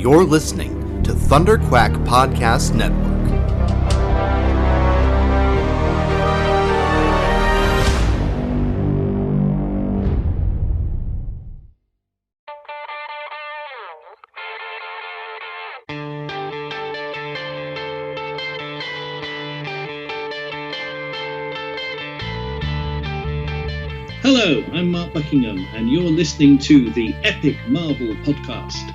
You're listening to Thunderquack Podcast Network. Hello, I'm Mark Buckingham, and you're listening to the Epic Marvel Podcast.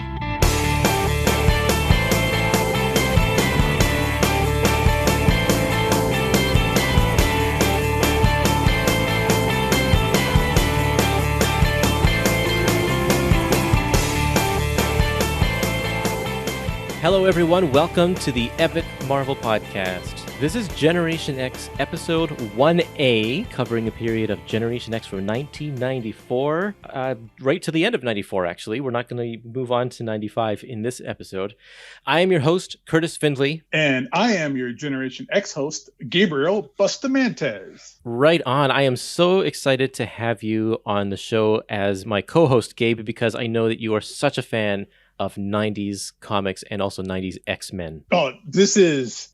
Hello everyone, welcome to the Epic Marvel Podcast. This is Generation X episode 1A, covering a period of Generation X from 1994, right to the end of 94 actually. We're not going to move on to 95 in this episode. I am your host, Kurtis Findlay. And I am your Generation X host, Gabriel Bustamante. Right on. I am so excited to have you on the show as my co-host, Gabe, because I know that you are such a fan of 90s comics and also 90s X-Men. Oh, this is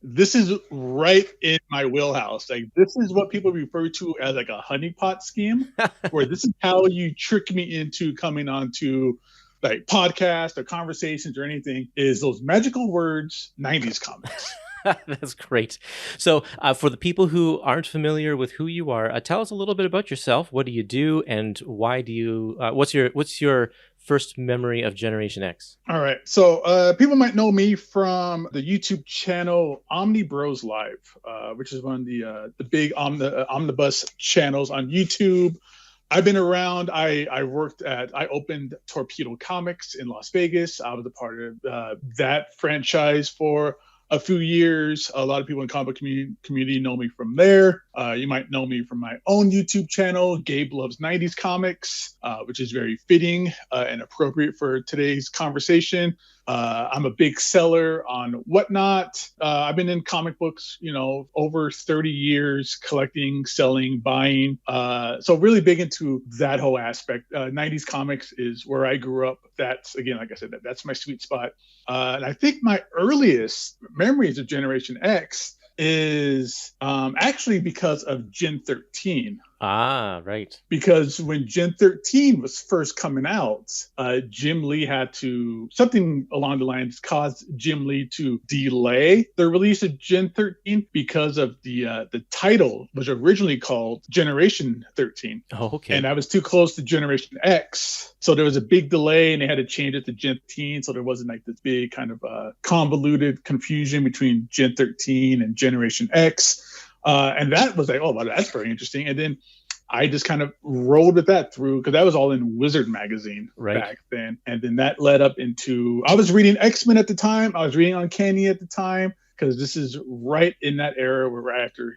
right in my wheelhouse. Like, this is what people refer to as like a honeypot scheme, where this is how you trick me into coming onto like podcasts or conversations or anything, is those magical words, 90s comics. That's great. So for the people who aren't familiar with who you are, tell us a little bit about yourself. What do you do, and why do you, what's your first memory of Generation X? All right. So people might know me from the YouTube channel Omni Bros Live, which is one of the big omnibus channels on YouTube. I've been around. I opened Torpedo Comics in Las Vegas. I was a part of that franchise for a few years. A lot of people in comic community know me from there. You might know me from my own YouTube channel, Gabe Loves 90s Comics, which is very fitting and appropriate for today's conversation. I'm a big seller on Whatnot. I've been in comic books, over 30 years, collecting, selling, buying. So really big into that whole aspect. 90s comics is where I grew up. That's, again, like I said, that's my sweet spot. And I think my earliest memories of Generation X is actually because of Gen 13. Ah, right. Because when Gen 13 was first coming out, Jim Lee had to, something along the lines caused Jim Lee to delay the release of Gen 13 because of the title was originally called Generation 13. Oh, okay. And that was too close to Generation X. So there was a big delay and they had to change it to Gen 13. So there wasn't like this big kind of convoluted confusion between Gen 13 and Generation X. And that was like, oh, wow, that's very interesting. And then I just kind of rolled with that through, because that was all in Wizard magazine back then. And then that led up into, I was reading X-Men at the time. I was reading Uncanny at the time, because this is right in that era where right after,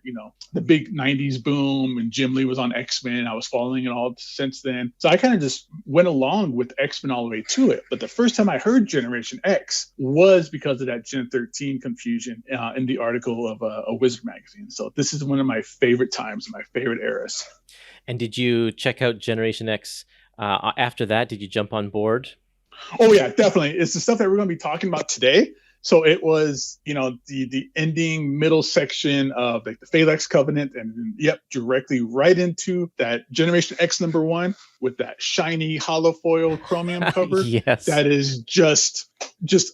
the big 90s boom and Jim Lee was on X-Men. I was following it all since then. So I kind of just went along with X-Men all the way to it. But the first time I heard Generation X was because of that Gen 13 confusion in the article of a Wizard magazine. So this is one of my favorite times, my favorite eras. And did you check out Generation X after that? Did you jump on board? Oh, yeah, definitely. It's the stuff that we're going to be talking about today. So it was, the ending middle section of like the Phalanx Covenant, and directly right into that Generation X #1 with that shiny hollow foil chromium cover. Yes. That is just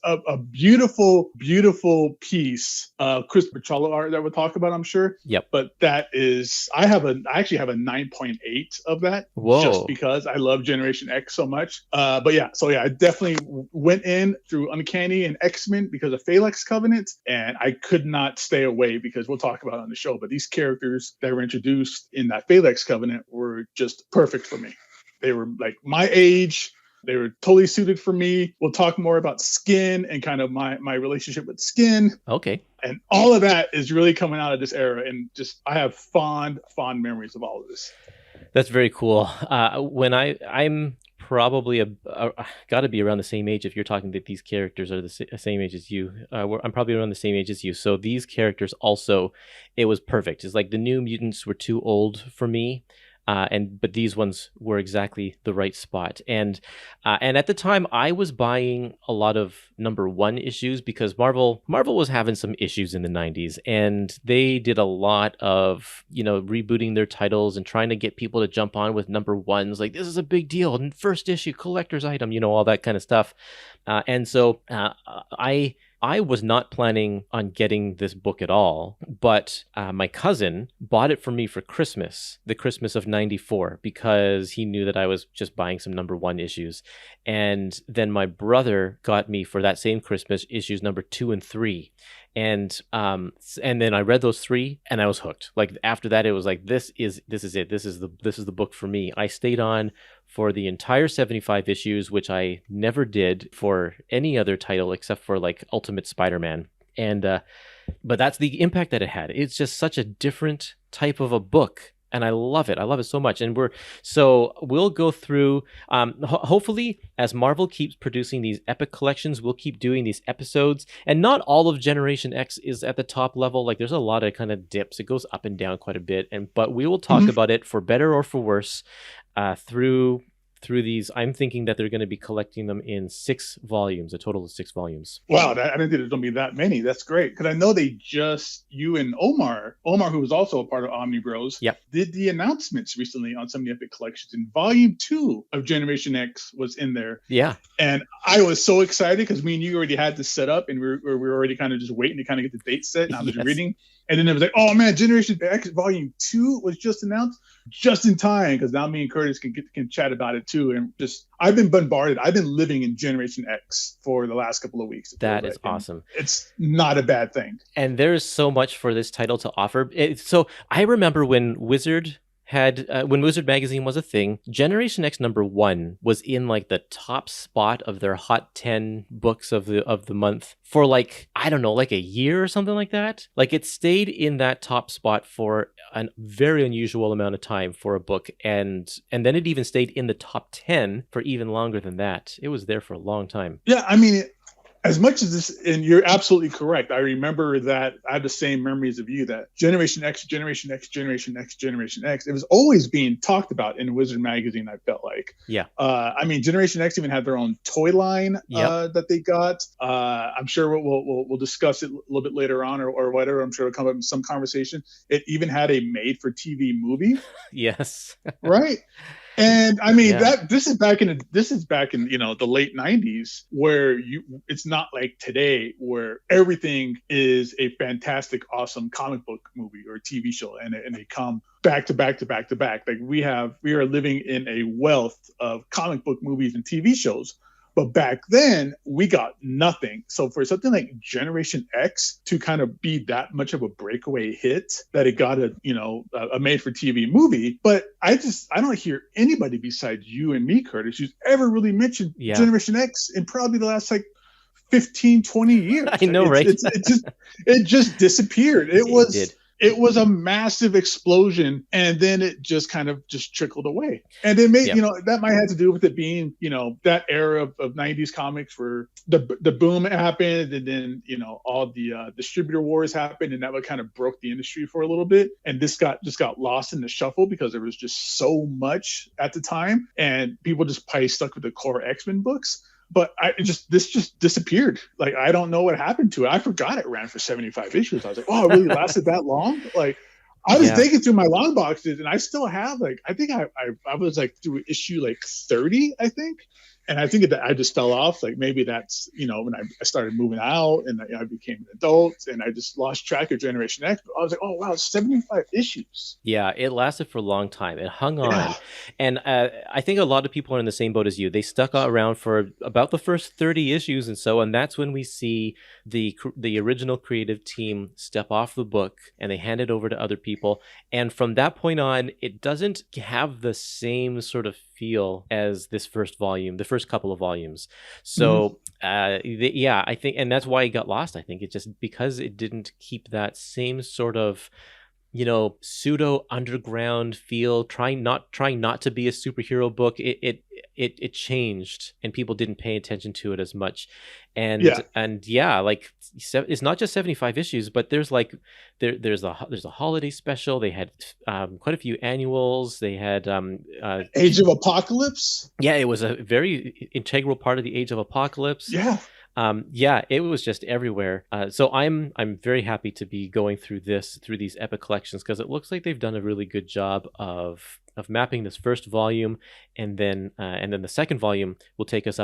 a beautiful, beautiful piece of Chris Buccellatto art that we'll talk about, I'm sure. Yep. But that is, I actually have a 9.8 of that. Whoa. Just because I love Generation X so much. I definitely went in through Uncanny and X-Men because of Phalanx Covenant, and I could not stay away, because we'll talk about it on the show, but these characters that were introduced in that Phalanx Covenant were just perfect for me. They were like my age. They were totally suited for me. We'll talk more about Skin and kind of my relationship with Skin. Okay. And all of that is really coming out of this era. And just, I have fond memories of all of this. That's very cool. When I'm probably got to be around the same age, if you're talking that these characters are the same age as you. I'm probably around the same age as you. So these characters also, it was perfect. It's like the New Mutants were too old for me. but these ones were exactly the right spot. And at the time, I was buying a lot of #1 issues because Marvel was having some issues in the 90s, and they did a lot of rebooting their titles and trying to get people to jump on with #1s. Like, this is a big deal, and first issue collector's item, all that kind of stuff. And so I was not planning on getting this book at all, but my cousin bought it for me for Christmas, the Christmas of '94, because he knew that I was just buying some #1 issues. And then my brother got me for that same Christmas issues #2 and 3. And then I read those 3 and I was hooked. Like, after that, it was like, this is it. This is the book for me. I stayed on for the entire 75 issues, which I never did for any other title except for like Ultimate Spider-Man. And but that's the impact that it had. It's just such a different type of a book. And I love it. I love it so much. And we'll go through, hopefully, as Marvel keeps producing these epic collections, we'll keep doing these episodes. And not all of Generation X is at the top level. Like, there's a lot of kind of dips. It goes up and down quite a bit. But we will talk about it for better or for worse through these. I'm thinking that they're going to be collecting them in 6 volumes, a total of 6 volumes. Wow, I didn't think there's going to be that many. That's great. Because I know you and Omar, who was also a part of Omni Bros, did the announcements recently on some of the epic collections. And volume 2 of Generation X was in there. Yeah. And I was so excited because me and you already had this set up, and we were already kind of just waiting to kind of get the date set. And I was reading. And then it was like, oh man, Generation X Volume 2 was just announced just in time, because now me and Kurtis can chat about it too. And I've been bombarded. I've been living in Generation X for the last couple of weeks. That is awesome. It's not a bad thing. And there's so much for this title to offer. So I remember when Wizard Magazine was a thing, Generation X #1 was in like the top spot of their hot 10 books of the month for like, I don't know, like a year or something like that. Like, it stayed in that top spot for a very unusual amount of time for a book, and then it even stayed in the top 10 for even longer than that. It was there for a long time. Yeah, I mean, as much as this, and you're absolutely correct. I remember that I have the same memories of you, that Generation X, it was always being talked about in Wizard Magazine, I felt like. Yeah. I mean, Generation X even had their own toy line that they got. I'm sure we'll discuss it a little bit later on or whatever. I'm sure it'll come up in some conversation. It even had a made-for-TV movie. Yes. Right? And I mean, this is back in the late 90s, where it's not like today where everything is a fantastic, awesome comic book movie or TV show, and they come back to back to back to back. Like, we are living in a wealth of comic book movies and TV shows. But back then, we got nothing. So for something like Generation X to kind of be that much of a breakaway hit, that it got a made-for-TV movie. But I don't hear anybody besides you and me, Kurtis, who's ever really mentioned Generation X in probably the last 15, 20 years. I know, right? It just disappeared. It was a massive explosion, and then it just kind of just trickled away. And it made, that might have to do with it being, that era of 90s comics where the boom happened, and then, all the distributor wars happened, and that would kind of broke the industry for a little bit. And this just got lost in the shuffle because there was just so much at the time, and people just probably stuck with the core X-Men books. But this just disappeared. Like, I don't know what happened to it. I forgot it ran for 75 issues. I was like, oh, it really lasted that long? Like, I was thinking through my long boxes, and I still have, I think I was through issue 30, I think. And I think that I just fell off. Like, maybe that's, when I started moving out and I became an adult, and I just lost track of Generation X. But I was like, oh, wow, 75 issues. Yeah, it lasted for a long time. It hung on. And I think a lot of people are in the same boat as you. They stuck around for about the first 30 issues and so, and that's when we see the original creative team step off the book and they hand it over to other people. And from that point on, it doesn't have the same sort of feel as this first couple of volumes. So I think, and that's why it got lost. I think it just because it didn't keep that same sort of pseudo underground feel, trying not to be a superhero book. It changed, and people didn't pay attention to it as much. And yeah, like it's not just 75 issues, but there's like there's a holiday special. They had quite a few annuals. They had Age of Apocalypse. Yeah, it was a very integral part of the Age of Apocalypse. Yeah. It was just everywhere. So I'm very happy to be going through these epic collections, because it looks like they've done a really good job of mapping this first volume, and then the second volume will take us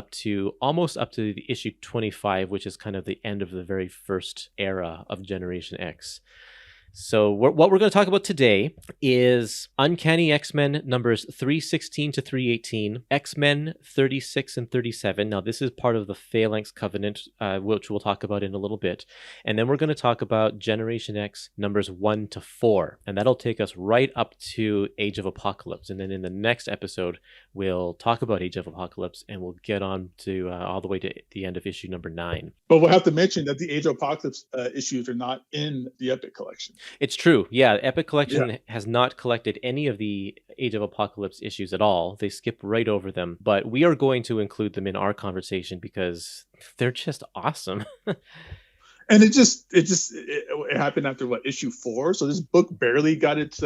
almost up to the issue 25, which is kind of the end of the very first era of Generation X. So what we're going to talk about today is Uncanny X-Men numbers 316 to 318, X-Men 36 and 37. Now, this is part of the Phalanx Covenant, which we'll talk about in a little bit. And then we're going to talk about Generation X numbers 1 to 4. And that'll take us right up to Age of Apocalypse. And then in the next episode, we'll talk about Age of Apocalypse, and we'll get on to all the way to the end of issue number 9. But we'll have to mention that the Age of Apocalypse issues are not in the Epic Collection. It's true. Yeah, Epic Collection has not collected any of the Age of Apocalypse issues at all. They skip right over them, but we are going to include them in our conversation because they're just awesome. And it happened after issue 4. So this book barely got its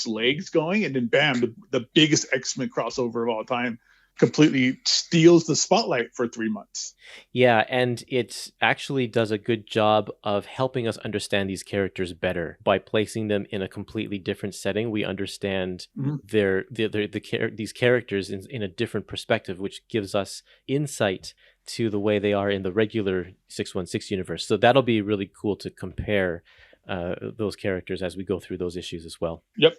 legs going, and then bam, the biggest X-Men crossover of all time completely steals the spotlight for 3 months. Yeah, and it actually does a good job of helping us understand these characters better by placing them in a completely different setting. We understand these characters in a different perspective, which gives us insight to the way they are in the regular 616 universe. So that'll be really cool to compare those characters as we go through those issues as well. Yep.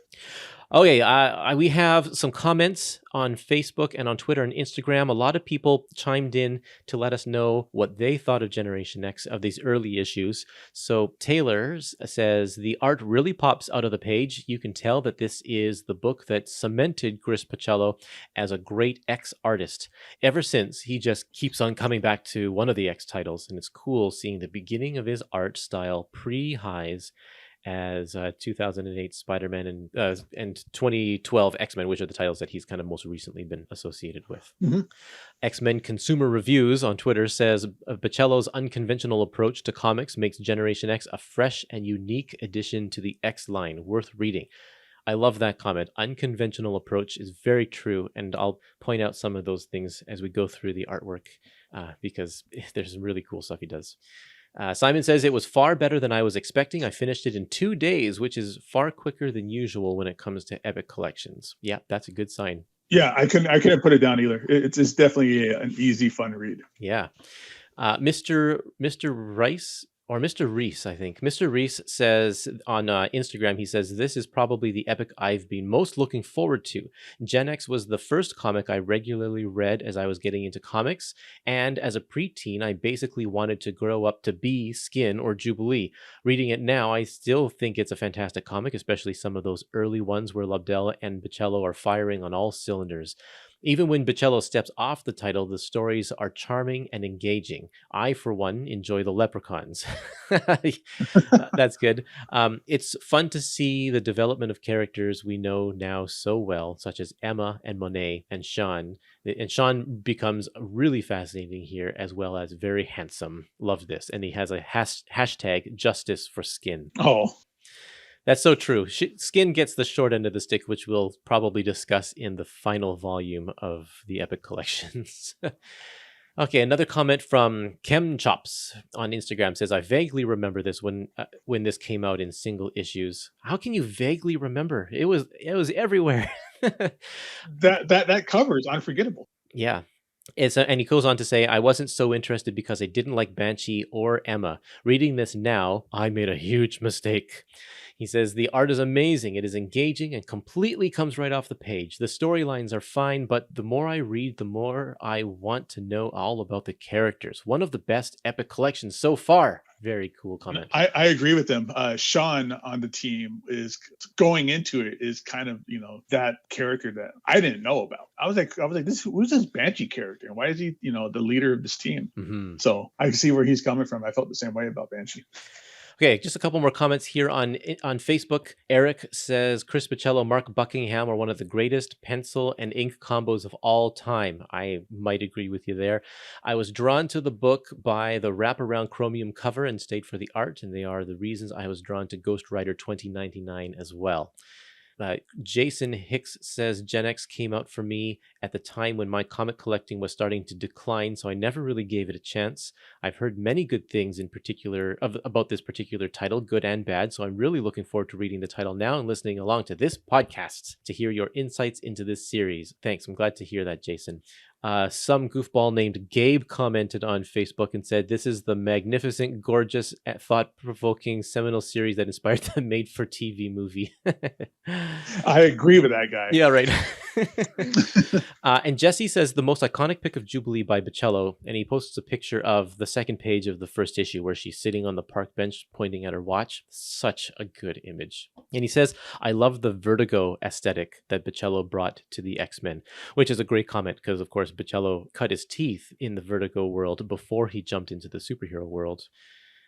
Okay, we have some comments on Facebook and on Twitter and Instagram. A lot of people chimed in to let us know what they thought of Generation X, of these early issues. So Taylor says, the art really pops out of the page. You can tell that this is the book that cemented Chris Buccellatto as a great X artist. Ever since, he just keeps on coming back to one of the X titles, and it's cool seeing the beginning of his art style pre-highs as 2008 Spider-Man and 2012 X-Men, which are the titles that he's kind of most recently been associated with. Mm-hmm. X-Men Consumer Reviews on Twitter says, Buccello's unconventional approach to comics makes Generation X a fresh and unique addition to the X line, worth reading. I love that comment. Unconventional approach is very true, and I'll point out some of those things as we go through the artwork because there's some really cool stuff he does. Simon says, it was far better than I was expecting. I finished it in 2 days, which is far quicker than usual when it comes to Epic collections. Yeah, that's a good sign. Yeah, I couldn't put it down either. It's definitely an easy, fun read. Yeah. Mr. Rice, or Mr. Reese, I think. Mr. Reese says on Instagram, he says, this is probably the epic I've been most looking forward to. Gen X was the first comic I regularly read as I was getting into comics, and as a preteen, I basically wanted to grow up to be Skin or Jubilee. Reading it now, I still think it's a fantastic comic, especially some of those early ones where Lobdell and Buccello are firing on all cylinders. Even when Buccello steps off the title, the stories are charming and engaging. I, for one, enjoy the leprechauns. That's good. It's fun to see the development of characters we know now so well, such as Emma and Monet and Sean. And Sean becomes really fascinating here, as well as very handsome. Love this. And he has a hashtag justice for Skin. Oh, that's so true. Skin gets the short end of the stick, which we'll probably discuss in the final volume of the Epic Collections. Okay, another comment from Kem Chops on Instagram says, I vaguely remember this when this came out in single issues. How can you vaguely remember? It was everywhere. that cover is unforgettable. Yeah. And he goes on to say, I wasn't so interested because I didn't like Banshee or Emma. Reading this now, I made a huge mistake. He says, the art is amazing. It is engaging and completely comes right off the page. The storylines are fine, but the more I read, the more I want to know all about the characters. One of the best Epic collections so far. Very cool comment. I agree with them. Sean on the team is going into it is kind of, that character that I didn't know about. I was like, who's this Banshee character? And why is he, the leader of this team? Mm-hmm. So I see where he's coming from. I felt the same way about Banshee. Okay, just a couple more comments here on Facebook. Eric says Chris Buccellatto, Mark Buckingham are one of the greatest pencil and ink combos of all time. I might agree with you there. I was drawn to the book by the wraparound chromium cover and stayed for the art, and they are the reasons I was drawn to Ghost Rider 2099 as well. Jason Hicks says Gen X came out for me at the time when my comic collecting was starting to decline, so I never really gave it a chance. I've heard many good things in particular about this particular title, good and bad, so I'm really looking forward to reading the title now and listening along to this podcast to hear your insights into this series. Thanks. I'm glad to hear that, Jason. Some goofball named Gabe commented on Facebook and said, this is the magnificent, gorgeous, thought-provoking seminal series that inspired the made-for-TV movie. I agree with that guy. Yeah, right. And Jesse says the most iconic pick of Jubilee by Buccellatto, and he posts a picture of the second page of the first issue where she's sitting on the park bench pointing at her watch. Such a good image. And he says, I love the Vertigo aesthetic that Buccellatto brought to the X-Men, which is a great comment because, of course, Buccellatto cut his teeth in the Vertigo world before he jumped into the superhero world.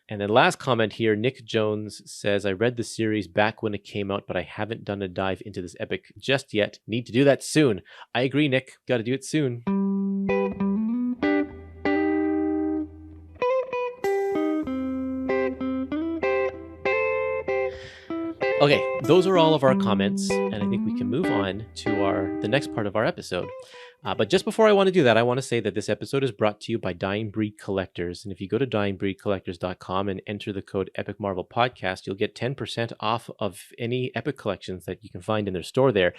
And then last comment here, Nick Jones says, I read the series back when it came out, but I haven't done a dive into this epic just yet. Need to do that soon. I agree, Nick. Got to do it soon. Okay, those are all of our comments, and I think we can move on to the next part of our episode. But just before I want to do that, I want to say that this episode is brought to you by Dying Breed Collectors. And if you go to dyingbreedcollectors.com and enter the code Epic Marvel Podcast, you'll get 10% off of any Epic collections that you can find in their store there.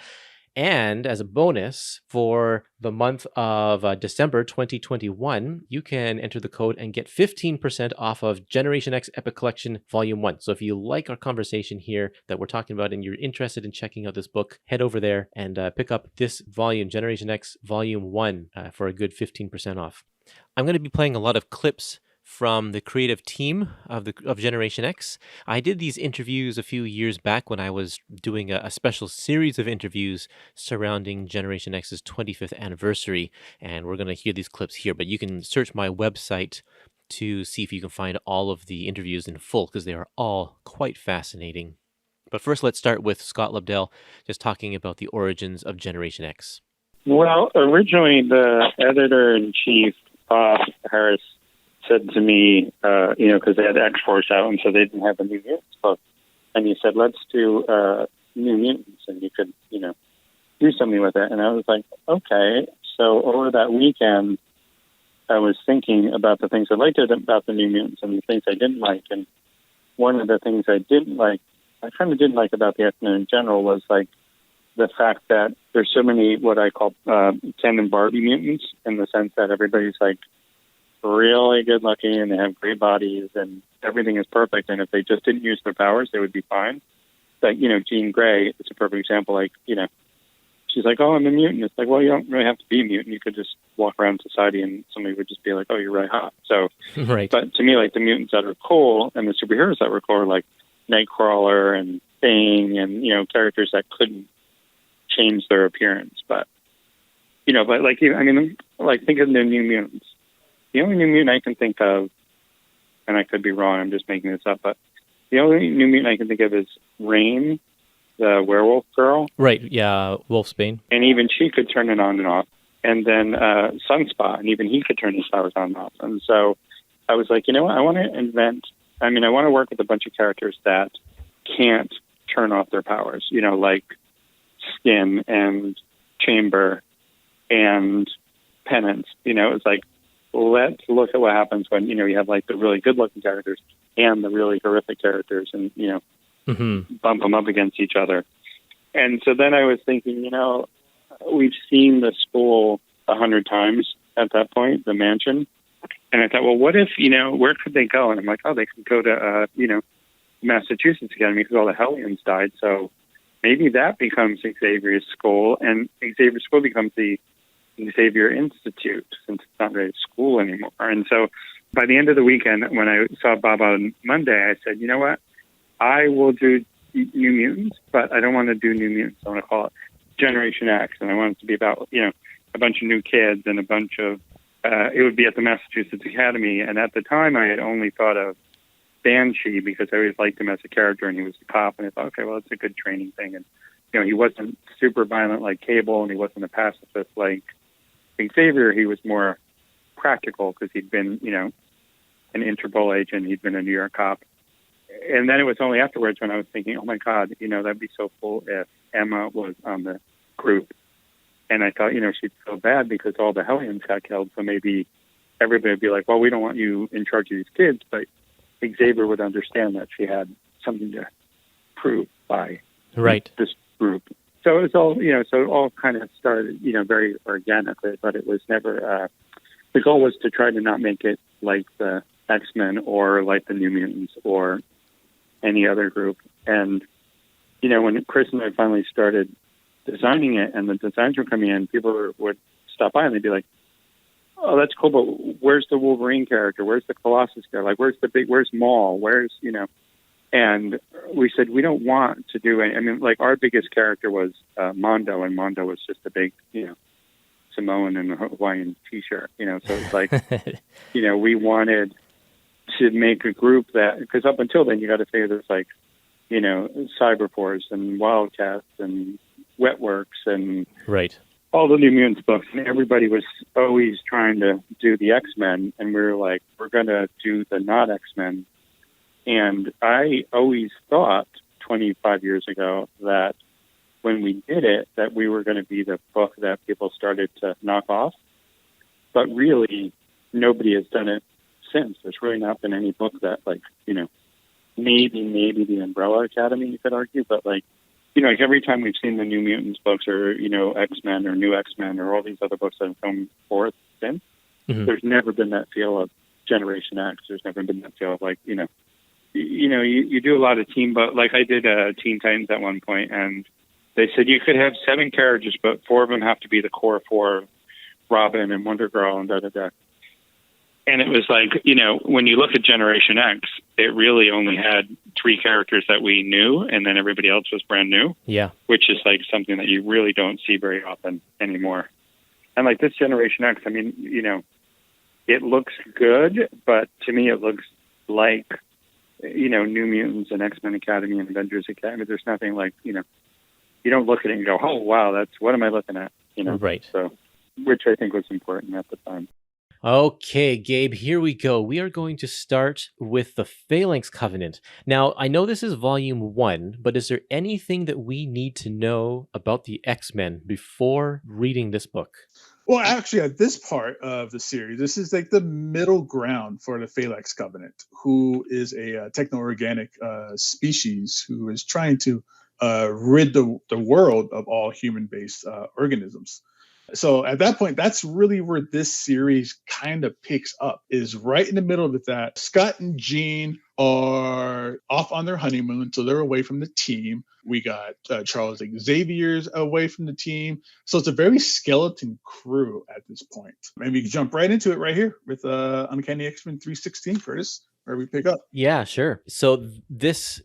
And as a bonus, for the month of December 2021, you can enter the code and get 15% off of Generation X Epic Collection Volume 1. So if you like our conversation here that we're talking about and you're interested in checking out this book, head over there and pick up this volume, Generation X Volume 1, for a good 15% off. I'm going to be playing a lot of clips from the creative team of Generation X. I did these interviews a few years back when I was doing a special series of interviews surrounding Generation X's 25th anniversary, and we're going to hear these clips here, but you can search my website to see if you can find all of the interviews in full, because they are all quite fascinating. But first, let's start with Scott Lobdell, just talking about the origins of Generation X. Well, originally the editor-in-chief, Bob Harris, said to me, because they had X-Force out, and so they didn't have a New Mutants book. And he said, let's do New Mutants, and you could, do something with it. And I was like, okay. So over that weekend, I was thinking about the things I liked about the New Mutants and the things I didn't like. And one of the things I kind of didn't like about the X-Men in general was, like, the fact that there's so many what I call Ken and Barbie mutants, in the sense that everybody's, like, really good looking and they have great bodies and everything is perfect. And if they just didn't use their powers, they would be fine. Like, Jean Grey is a perfect example. Like, she's like, oh, I'm a mutant. It's like, well, you don't really have to be a mutant. You could just walk around society and somebody would just be like, oh, you're really hot. So, right. But to me, like, the mutants that are cool and the superheroes that were cool are like Nightcrawler and Thing and, characters that couldn't change their appearance. But, think of the New Mutants. The only New Mutant I can think of, and I could be wrong, I'm just making this up, but the only New Mutant I can think of is Rain, the werewolf girl. Right, yeah, Wolfsbane. And even she could turn it on and off. And then Sunspot, and even he could turn his powers on and off. And so I was like, what, I want to work with a bunch of characters that can't turn off their powers, like Skin and Chamber and Penance. It's like, let's look at what happens when, you have like the really good-looking characters and the really horrific characters and, bump them up against each other. And so then I was thinking, we've seen the school 100 times at that point, the mansion. And I thought, well, what if, where could they go? And I'm like, oh, they could go to, Massachusetts Academy because all the Hellions died. So maybe that becomes Xavier's school, and Xavier's school becomes the Xavier Institute, since it's not really a school anymore. And so by the end of the weekend, when I saw Bob on Monday, I said, you know what? I will do New Mutants, but I don't want to do New Mutants. I want to call it Generation X, and I want it to be about, a bunch of new kids and a bunch of, it would be at the Massachusetts Academy. And at the time, I had only thought of Banshee because I always liked him as a character, and he was a cop, and I thought, okay, well, it's a good training thing. And, he wasn't super violent like Cable, and he wasn't a pacifist like Xavier. He was more practical because he'd been, an Interpol agent. He'd been a New York cop. And then it was only afterwards when I was thinking, oh, my God, that'd be so cool if Emma was on the group. And I thought, she'd feel bad because all the Hellions got killed. So maybe everybody would be like, well, we don't want you in charge of these kids. But Xavier would understand that she had something to prove by this group. So it was all, so it all kind of started, very organically. But it was never, the goal was to try to not make it like the X-Men or like the New Mutants or any other group. And, when Chris and I finally started designing it and the designs were coming in, people would stop by and they'd be like, oh, that's cool, but where's the Wolverine character? Where's the Colossus character? Like, where's Maul? Where's, And we said, we don't want to do any, our biggest character was Mondo, and Mondo was just a big, Samoan in a Hawaiian t-shirt, so it's like, we wanted to make a group that, because up until then you got to figure there's like, Cyberforce and Wildcats and Wetworks and all the New Mutants books, and everybody was always trying to do the X-Men, and we were like, we're going to do the not X-Men. And I always thought 25 years ago that when we did it, that we were going to be the book that people started to knock off. But really, nobody has done it since. There's really not been any book that, maybe the Umbrella Academy, you could argue, but every time we've seen the New Mutants books or, X-Men or New X-Men or all these other books that have come forth since, there's never been that feel of Generation X. There's never been that feel of you do a lot of team, but I did Teen Titans at one point, and they said you could have 7 characters, but 4 of them have to be the core 4, Robin and Wonder Girl and da-da-da. And it was when you look at Generation X, it really only had 3 characters that we knew, and then everybody else was brand new. Yeah. Which is something that you really don't see very often anymore. And this Generation X, it looks good, but to me it looks like, New Mutants and X-Men Academy and Avengers Academy. There's nothing you don't look at it and go, oh, wow, what am I looking at? Right. So, which I think was important at the time. Okay, Gabe, here we go. We are going to start with the Phalanx Covenant. Now, I know this is volume 1, but is there anything that we need to know about the X-Men before reading this book? Well, actually, at this part of the series, this is the middle ground for the Phalanx Covenant, who is a techno-organic species who is trying to rid the world of all human-based organisms. So at that point, that's really where this series kind of picks up, is right in the middle of that. Scott and Jean are off on their honeymoon, so they're away from the team. We got Charles Xavier's away from the team. So it's a very skeleton crew at this point. And we can jump right into it right here with Uncanny X-Men 316, Curtis, where we pick up. Yeah, sure. So this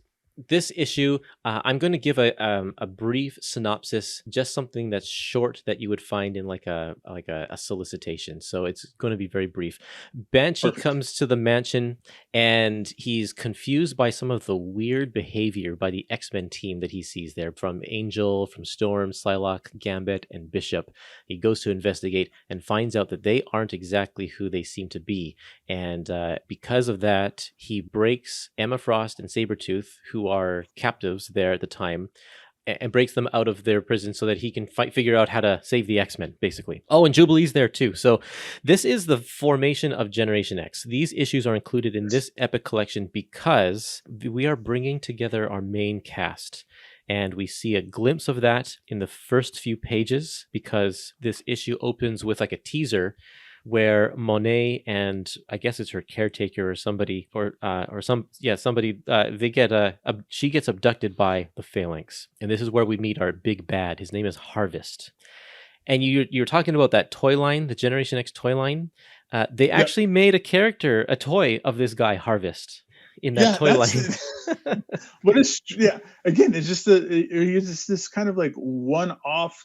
issue, I'm going to give a brief synopsis, just something that's short that you would find in a solicitation. So it's going to be very brief. Banshee comes to the mansion, and he's confused by some of the weird behavior by the X-Men team that he sees there, from Angel, from Storm, Psylocke, Gambit, and Bishop. He goes to investigate and finds out that they aren't exactly who they seem to be. And because of that, he breaks Emma Frost and Sabretooth, who are captives there at the time, and breaks them out of their prison so that he can figure out how to save the X-Men, basically. Oh, and Jubilee's there too. So this is the formation of Generation X. These issues are included in this epic collection because we are bringing together our main cast. And we see a glimpse of that in the first few pages, because this issue opens with a teaser where Monet and I guess it's her caretaker or somebody they get she gets abducted by the Phalanx, and this is where we meet our big bad. His name is Harvest. And you're talking about that toy line, the Generation X toy line. They actually made a toy of this guy Harvest in that toy line. But again, it's just he's this kind of one-off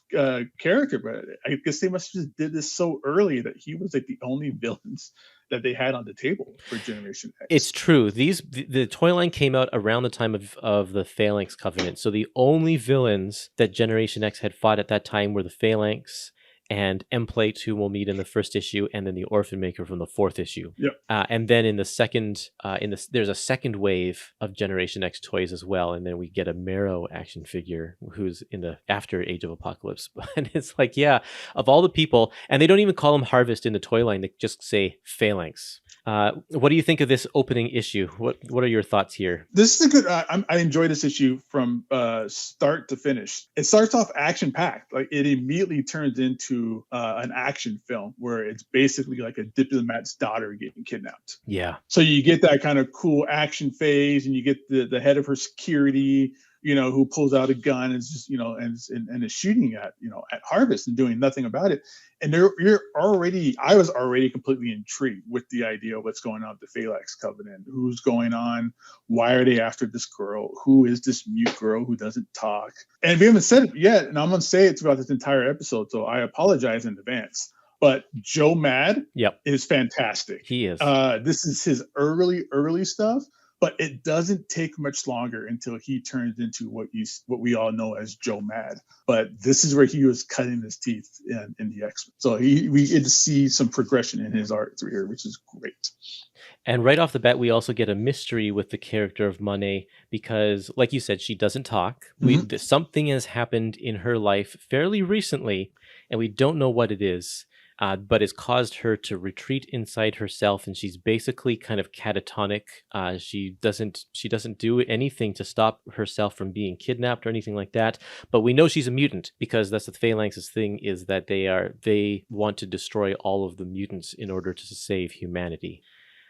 character, but I guess they must have just did this so early that he was the only villains that they had on the table for Generation X. It's true. The toy line came out around the time of the Phalanx Covenant. So the only villains that Generation X had fought at that time were the Phalanx and M-Plate, who will meet in the first issue, and then the Orphan Maker from the fourth issue. Yep. And then in the second, there's a second wave of Generation X toys as well, and then we get a Marrow action figure who's in the after Age of Apocalypse. And it's like, yeah, of all the people, and they don't even call him Harvest in the toy line; they just say Phalanx. What do you think of this opening issue? What are your thoughts here? This is a good. I enjoy this issue from start to finish. It starts off action packed. Like it immediately turns into an action film where it's basically like a diplomat's daughter getting kidnapped. Yeah. So you get that kind of cool action phase, and you get the head of her security, who pulls out a gun and is just, and is shooting at Harvest and doing nothing about it. And I was already completely intrigued with the idea of what's going on with the Phalanx Covenant, who's going on, why are they after this girl, who is this mute girl who doesn't talk, and we haven't said it yet, and I'm gonna say it throughout this entire episode, so I apologize in advance. But Joe Mad is fantastic. He is. This is his early stuff. But it doesn't take much longer until he turns into what we all know as Joe Mad. But this is where he was cutting his teeth in the X-Men. So we get to see some progression in his art through here, which is great. And right off the bat, we also get a mystery with the character of Monet because, like you said, she doesn't talk. Something has happened in her life fairly recently, and we don't know what it is. But it's caused her to retreat inside herself, and she's basically kind of catatonic. She doesn't do anything to stop herself from being kidnapped or anything like that. But we know she's a mutant because that's the Phalanx's thing, is that they want to destroy all of the mutants in order to save humanity.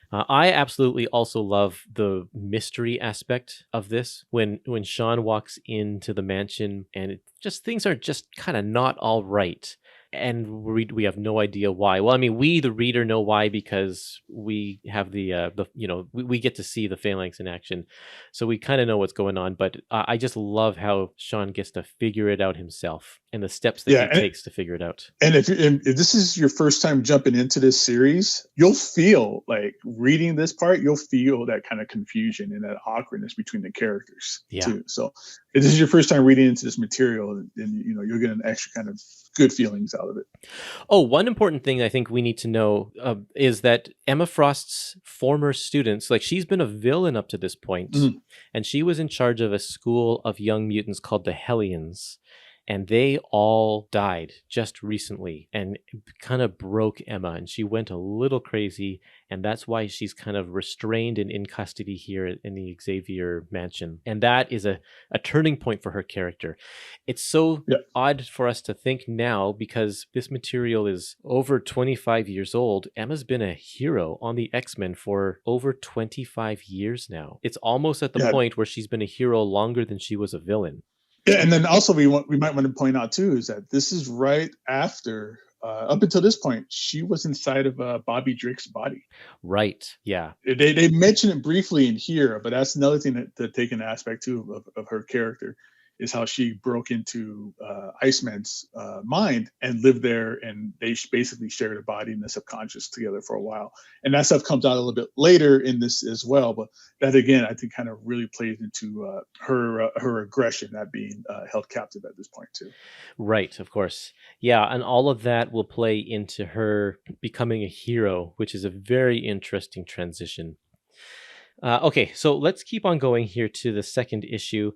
I absolutely also love the mystery aspect of this. When Sean walks into the mansion and things are just kind of not all right. And we have no idea why. Well, I mean, we, the reader, know why because we have we get to see the Phalanx in action. So we kind of know what's going on. But I just love how Sean gets to figure it out himself and the steps that he takes to figure it out. And if this is your first time jumping into this series, you'll feel like reading this part, you'll feel that kind of confusion and that awkwardness between the characters too. So if this is your first time reading into this material, then you'll get an extra kind of good feelings out of it. Oh, one important thing I think we need to know is that Emma Frost's former students, like she's been a villain up to this point, and she was in charge of a school of young mutants called the Hellions. And they all died just recently and kind of broke Emma. And she went a little crazy. And that's why she's kind of restrained and in custody here in the Xavier mansion. And that is a turning point for her character. It's so odd for us to think now because this material is over 25 years old. Emma's been a hero on the X-Men for over 25 years now. It's almost at the point where she's been a hero longer than she was a villain. Yeah, and then also we might want to point out too is that this is right after, up until this point, she was inside of Bobby Drake's body. Right. Yeah. They mention it briefly in here, but that's another thing to take an aspect too of her character is how she broke into Iceman's mind and lived there, and they basically shared a body and the subconscious together for a while. And that stuff comes out a little bit later in this as well, but that again I think kind of really plays into her aggression, that being held captive at this point too. Right, of course. Yeah, and all of that will play into her becoming a hero, which is a very interesting transition. Okay, so let's keep on going here to the second issue.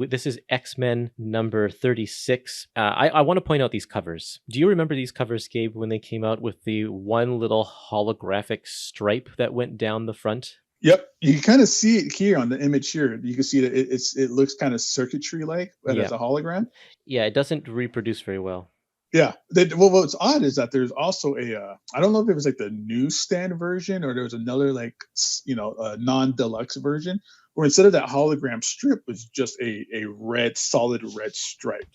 This is X-Men number 36. I want to point out these covers. Do you remember these covers, Gabe, when they came out with the one little holographic stripe that went down the front? Yep, you can kind of see it here on the image here. You can see that it looks kind of circuitry-like, but as a hologram. Yeah, it doesn't reproduce very well. Yeah. Well, what's odd is that there's also I don't know if it was like the newsstand version or there was another a non-deluxe version where instead of that hologram strip was just a solid red stripe.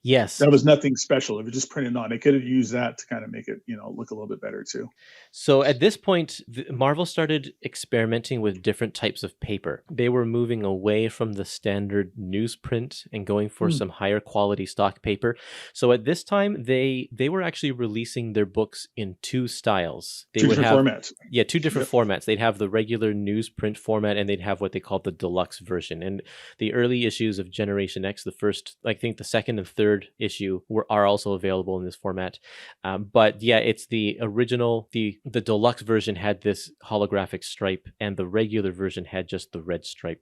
Yes. That was nothing special. It was just printed on. They could have used that to kind of make it, look a little bit better too. So at this point, Marvel started experimenting with different types of paper. They were moving away from the standard newsprint and going for some higher quality stock paper. So at this time, they were actually releasing their books in two styles. They Two would different have formats. Yeah, two different formats. They'd have the regular newsprint format, and they'd have what they called the deluxe version. And the early issues of Generation X, the first, I think the second and third issue are also available in this format. But yeah, it's the original, the deluxe version had this holographic stripe, and the regular version had just the red stripe.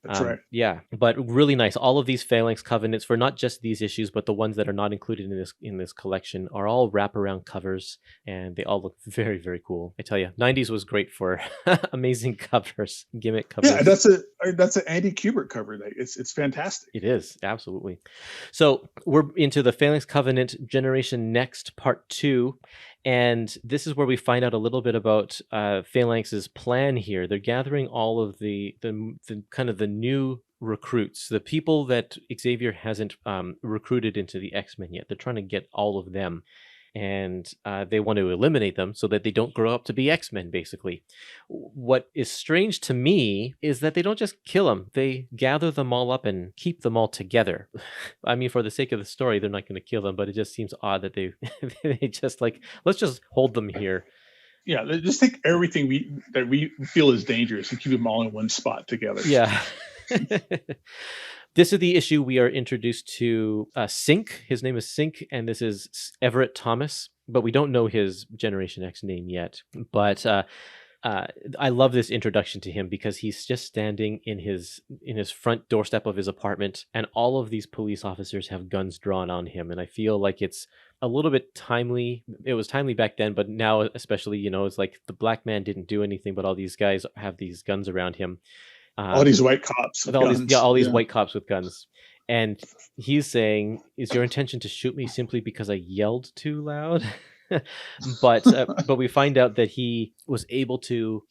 That's right. Yeah, but really nice. All of these Phalanx Covenants, for not just these issues, but the ones that are not included in this collection, are all wraparound covers, and they all look very, very cool. I tell you, 90s was great for amazing covers, gimmick covers. Yeah, that's an Andy Kubert cover. It's fantastic. It is, absolutely. So we're into the Phalanx Covenant Generation Next Part 2. And this is where we find out a little bit about Phalanx's plan here. They're gathering all of the kind of the new recruits, the people that Xavier hasn't recruited into the X-Men yet. They're trying to get all of them. And they want to eliminate them so that they don't grow up to be X-Men, basically. What is strange to me is that they don't just kill them. They gather them all up and keep them all together. I mean, for the sake of the story, they're not going to kill them, but it just seems odd that they just let's just hold them here. Yeah, just take everything we feel is dangerous and keep them all in one spot together. Yeah. This is the issue we are introduced to Sync. His name is Sync, and this is Everett Thomas, but we don't know his Generation X name yet. But I love this introduction to him because he's just standing in his front doorstep of his apartment, and all of these police officers have guns drawn on him. And I feel like it's a little bit timely. It was timely back then, but now especially, it's like the black man didn't do anything, but all these guys have these guns around him. All these white cops. All these white cops with guns. And he's saying, is your intention to shoot me simply because I yelled too loud? But we find out that he's able to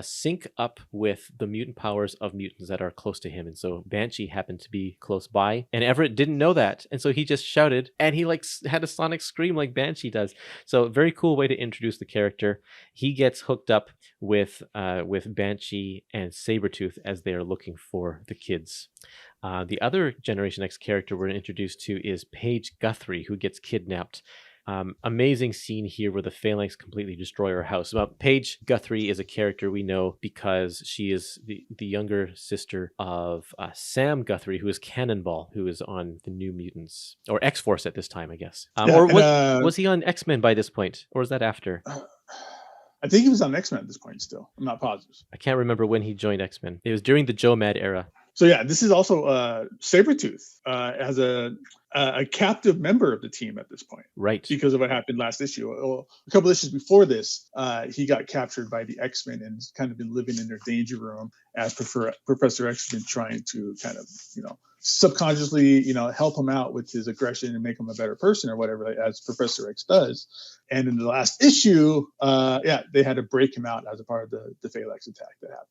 sync up with the mutant powers of mutants that are close to him. And so Banshee happened to be close by, and Everett didn't know that. And so he just shouted, and he had a sonic scream like Banshee does. So very cool way to introduce the character. He gets hooked up with Banshee and Sabretooth as they are looking for the kids. The other Generation X character we're introduced to is Paige Guthrie, who gets kidnapped. Amazing scene here where the Phalanx completely destroy her house. Paige Guthrie is a character we know because she is the younger sister of Sam Guthrie, who is Cannonball, who is on the New Mutants, or X-Force at this time, I guess. Was he on X-Men by this point, or was that after? I think he was on X-Men at this point still. I'm not positive. I can't remember when he joined X-Men. It was during the Joe Mad era. So yeah, this is also Sabretooth as a captive member of the team at this point. Right. Because of what happened last issue. Well, a couple issues before this, he got captured by the X-Men and kind of been living in their danger room as Professor X has been trying to kind of, subconsciously, help him out with his aggression and make him a better person or whatever, as Professor X does. And in the last issue, they had to break him out as a part of the Phalanx attack that happened.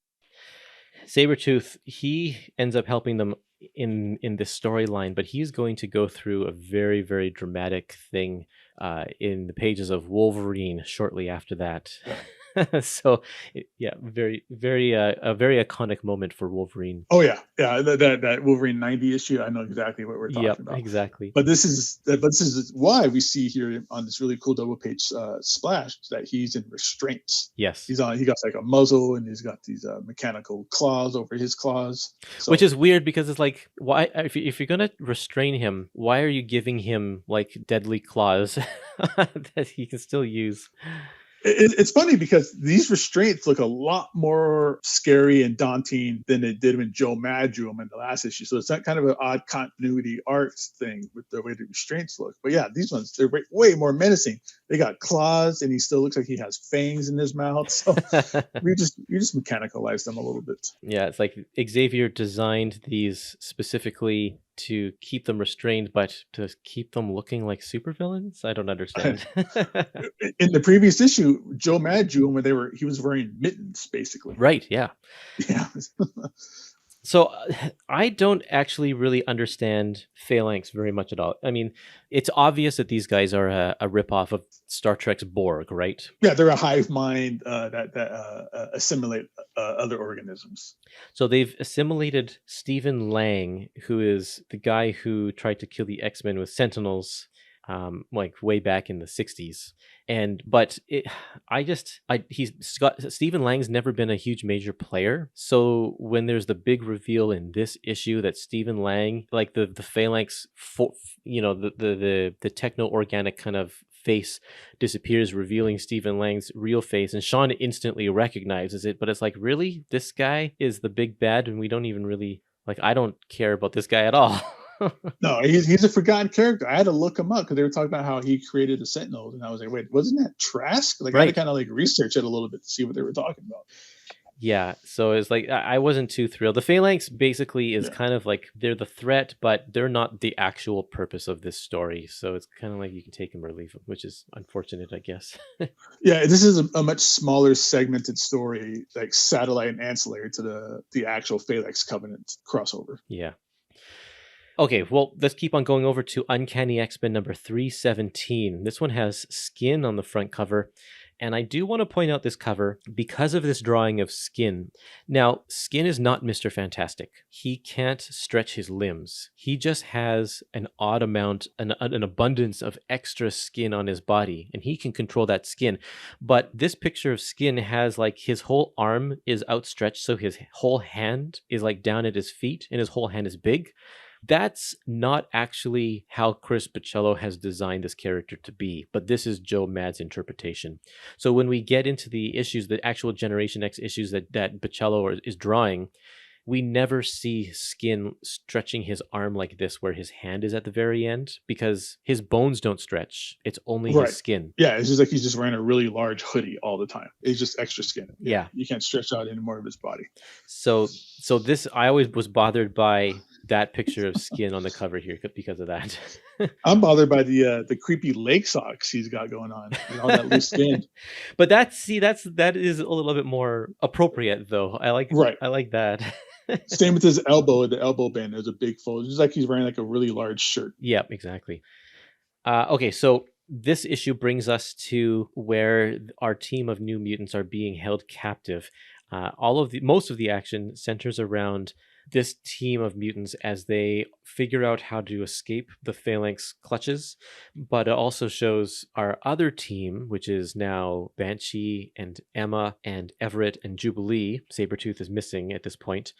Sabretooth, he ends up helping them in this storyline, but he's going to go through a very, very dramatic thing in the pages of Wolverine shortly after that. So, very, very a very iconic moment for Wolverine. Oh yeah, that Wolverine 90 issue. I know exactly what we're talking about. Exactly. But this is why we see here on this really cool double page splash that he's in restraints. Yes, he got like a muzzle and he's got these mechanical claws over his claws. So, which is weird because it's like, why if you're gonna restrain him, why are you giving him like deadly claws that he can still use? It's funny because these restraints look a lot more scary and daunting than they did when Joe Mad drew them in the last issue. So it's that kind of an odd continuity art thing with the way the restraints look. But yeah, these ones, they're way more menacing. They got claws and he still looks like he has fangs in his mouth. So we just mechanicalized them a little bit. Yeah, it's like Xavier designed these specifically to keep them restrained, but to keep them looking like supervillains? I don't understand. In the previous issue, Joe Mad drew him when he was wearing mittens, basically. Right, yeah. Yeah. So I don't actually really understand Phalanx very much at all. I mean, it's obvious that these guys are a ripoff of Star Trek's Borg, right? Yeah, they're a hive mind that assimilate other organisms. So they've assimilated Stephen Lang, who is the guy who tried to kill the X-Men with Sentinels, like way back in the 60s. Stephen Lang's never been a huge major player. So when there's the big reveal in this issue that Stephen Lang, like the Phalanx, the techno-organic kind of face disappears, revealing Stephen Lang's real face, and Sean instantly recognizes it. But it's like, really? This guy is the big bad, and we don't even really, like, I don't care about this guy at all. No, he's a forgotten character. I had to look him up because they were talking about how he created the Sentinels, and I was like, wait, wasn't that Trask? Like, right. I had to kind of like research it a little bit to see what they were talking about. Yeah, so it's like I wasn't too thrilled. The Phalanx basically is kind of like they're the threat, but they're not the actual purpose of this story. So it's kind of like you can take them or leave them, which is unfortunate, I guess. Yeah, this is a much smaller segmented story, like satellite and ancillary to the actual Phalanx Covenant crossover. Yeah. Okay, well, let's keep on going over to Uncanny X-Men number 317. This one has Skin on the front cover, and I do want to point out this cover because of this drawing of Skin. Now, Skin is not Mr. Fantastic. He can't stretch his limbs. He just has an odd amount, an abundance of extra skin on his body, and he can control that skin. But this picture of Skin has like his whole arm is outstretched, so his whole hand is like down at his feet, and his whole hand is big. That's not actually how Chris Buccellatto has designed this character to be, but this is Joe Mad's interpretation. So when we get into the issues, the actual Generation X issues that Buccellatto is drawing, we never see Skin stretching his arm like this where his hand is at the very end because his bones don't stretch. It's only his skin. Yeah, it's just like he's just wearing a really large hoodie all the time. It's just extra skin. Yeah. You can't stretch out any more of his body. So this, I always was bothered by that picture of Skin on the cover here because of that. I'm bothered by the creepy leg socks he's got going on and all that loose skin. But that is a little bit more appropriate though. I like that. Same with his elbow, the elbow band. There's a big fold. It's like he's wearing like a really large shirt. Yeah, exactly. Okay, so this issue brings us to where our team of New Mutants are being held captive. Most of the action centers around this team of mutants as they figure out how to escape the Phalanx clutches, but it also shows our other team, which is now Banshee and Emma and Everett and Jubilee. Sabretooth is missing at this point,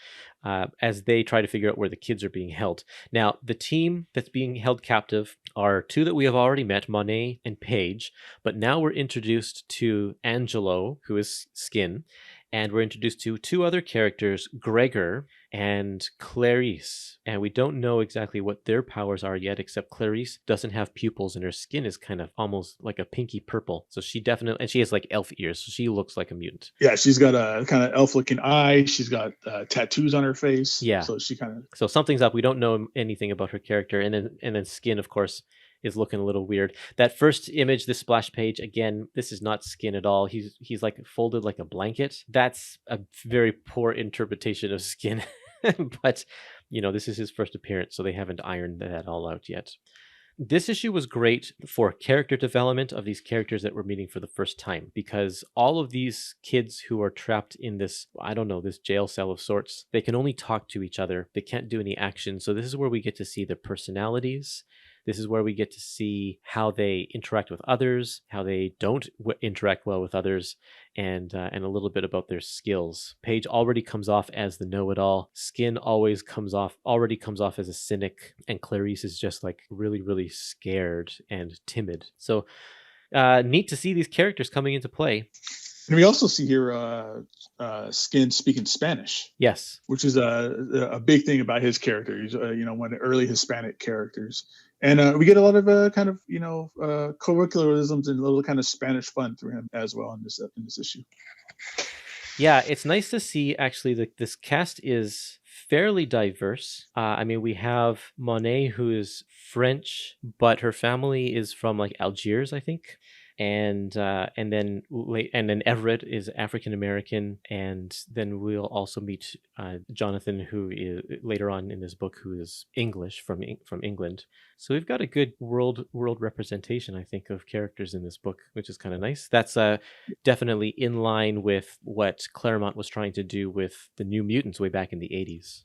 as they try to figure out where the kids are being held. Now, the team that's being held captive are two that we have already met, Monet and Paige, but now we're introduced to Angelo, who is Skin, and we're introduced to two other characters, Gregor and Clarice. And we don't know exactly what their powers are yet, except Clarice doesn't have pupils and her skin is kind of almost like a pinky purple. So she has like elf ears, so she looks like a mutant. Yeah, she's got a kind of elf looking eye. She's got tattoos on her face. Yeah. So something's up. We don't know anything about her character. And then Skin, of course, is looking a little weird. That first image, this splash page, again, this is not Skin at all. He's like folded like a blanket. That's a very poor interpretation of Skin. But, this is his first appearance, so they haven't ironed that all out yet. This issue was great for character development of these characters that we're meeting for the first time, because all of these kids who are trapped in this, this jail cell of sorts, they can only talk to each other. They can't do any action. So this is where we get to see their personalities. This is where we get to see how they interact with others, how they don't interact well with others, and a little bit about their skills. Paige already comes off as the know-it-all. Skin always comes off as a cynic, and Clarice is just like really, really scared and timid. So neat to see these characters coming into play. And we also see here Skin speaking Spanish. Yes. Which is a big thing about his character. He's, one of the early Hispanic characters. And we get a lot of colloquialisms and a little kind of Spanish fun through him as well in this issue. Yeah, it's nice to see actually that this cast is fairly diverse. I mean, we have Monet, who is French, but her family is from like Algiers, I think. And then Everett is African American, and then we'll also meet Jonathan, who is later on in this book, who is English from England. So we've got a good world representation, I think, of characters in this book, which is kind of nice. That's definitely in line with what Claremont was trying to do with the New Mutants way back in the 80s.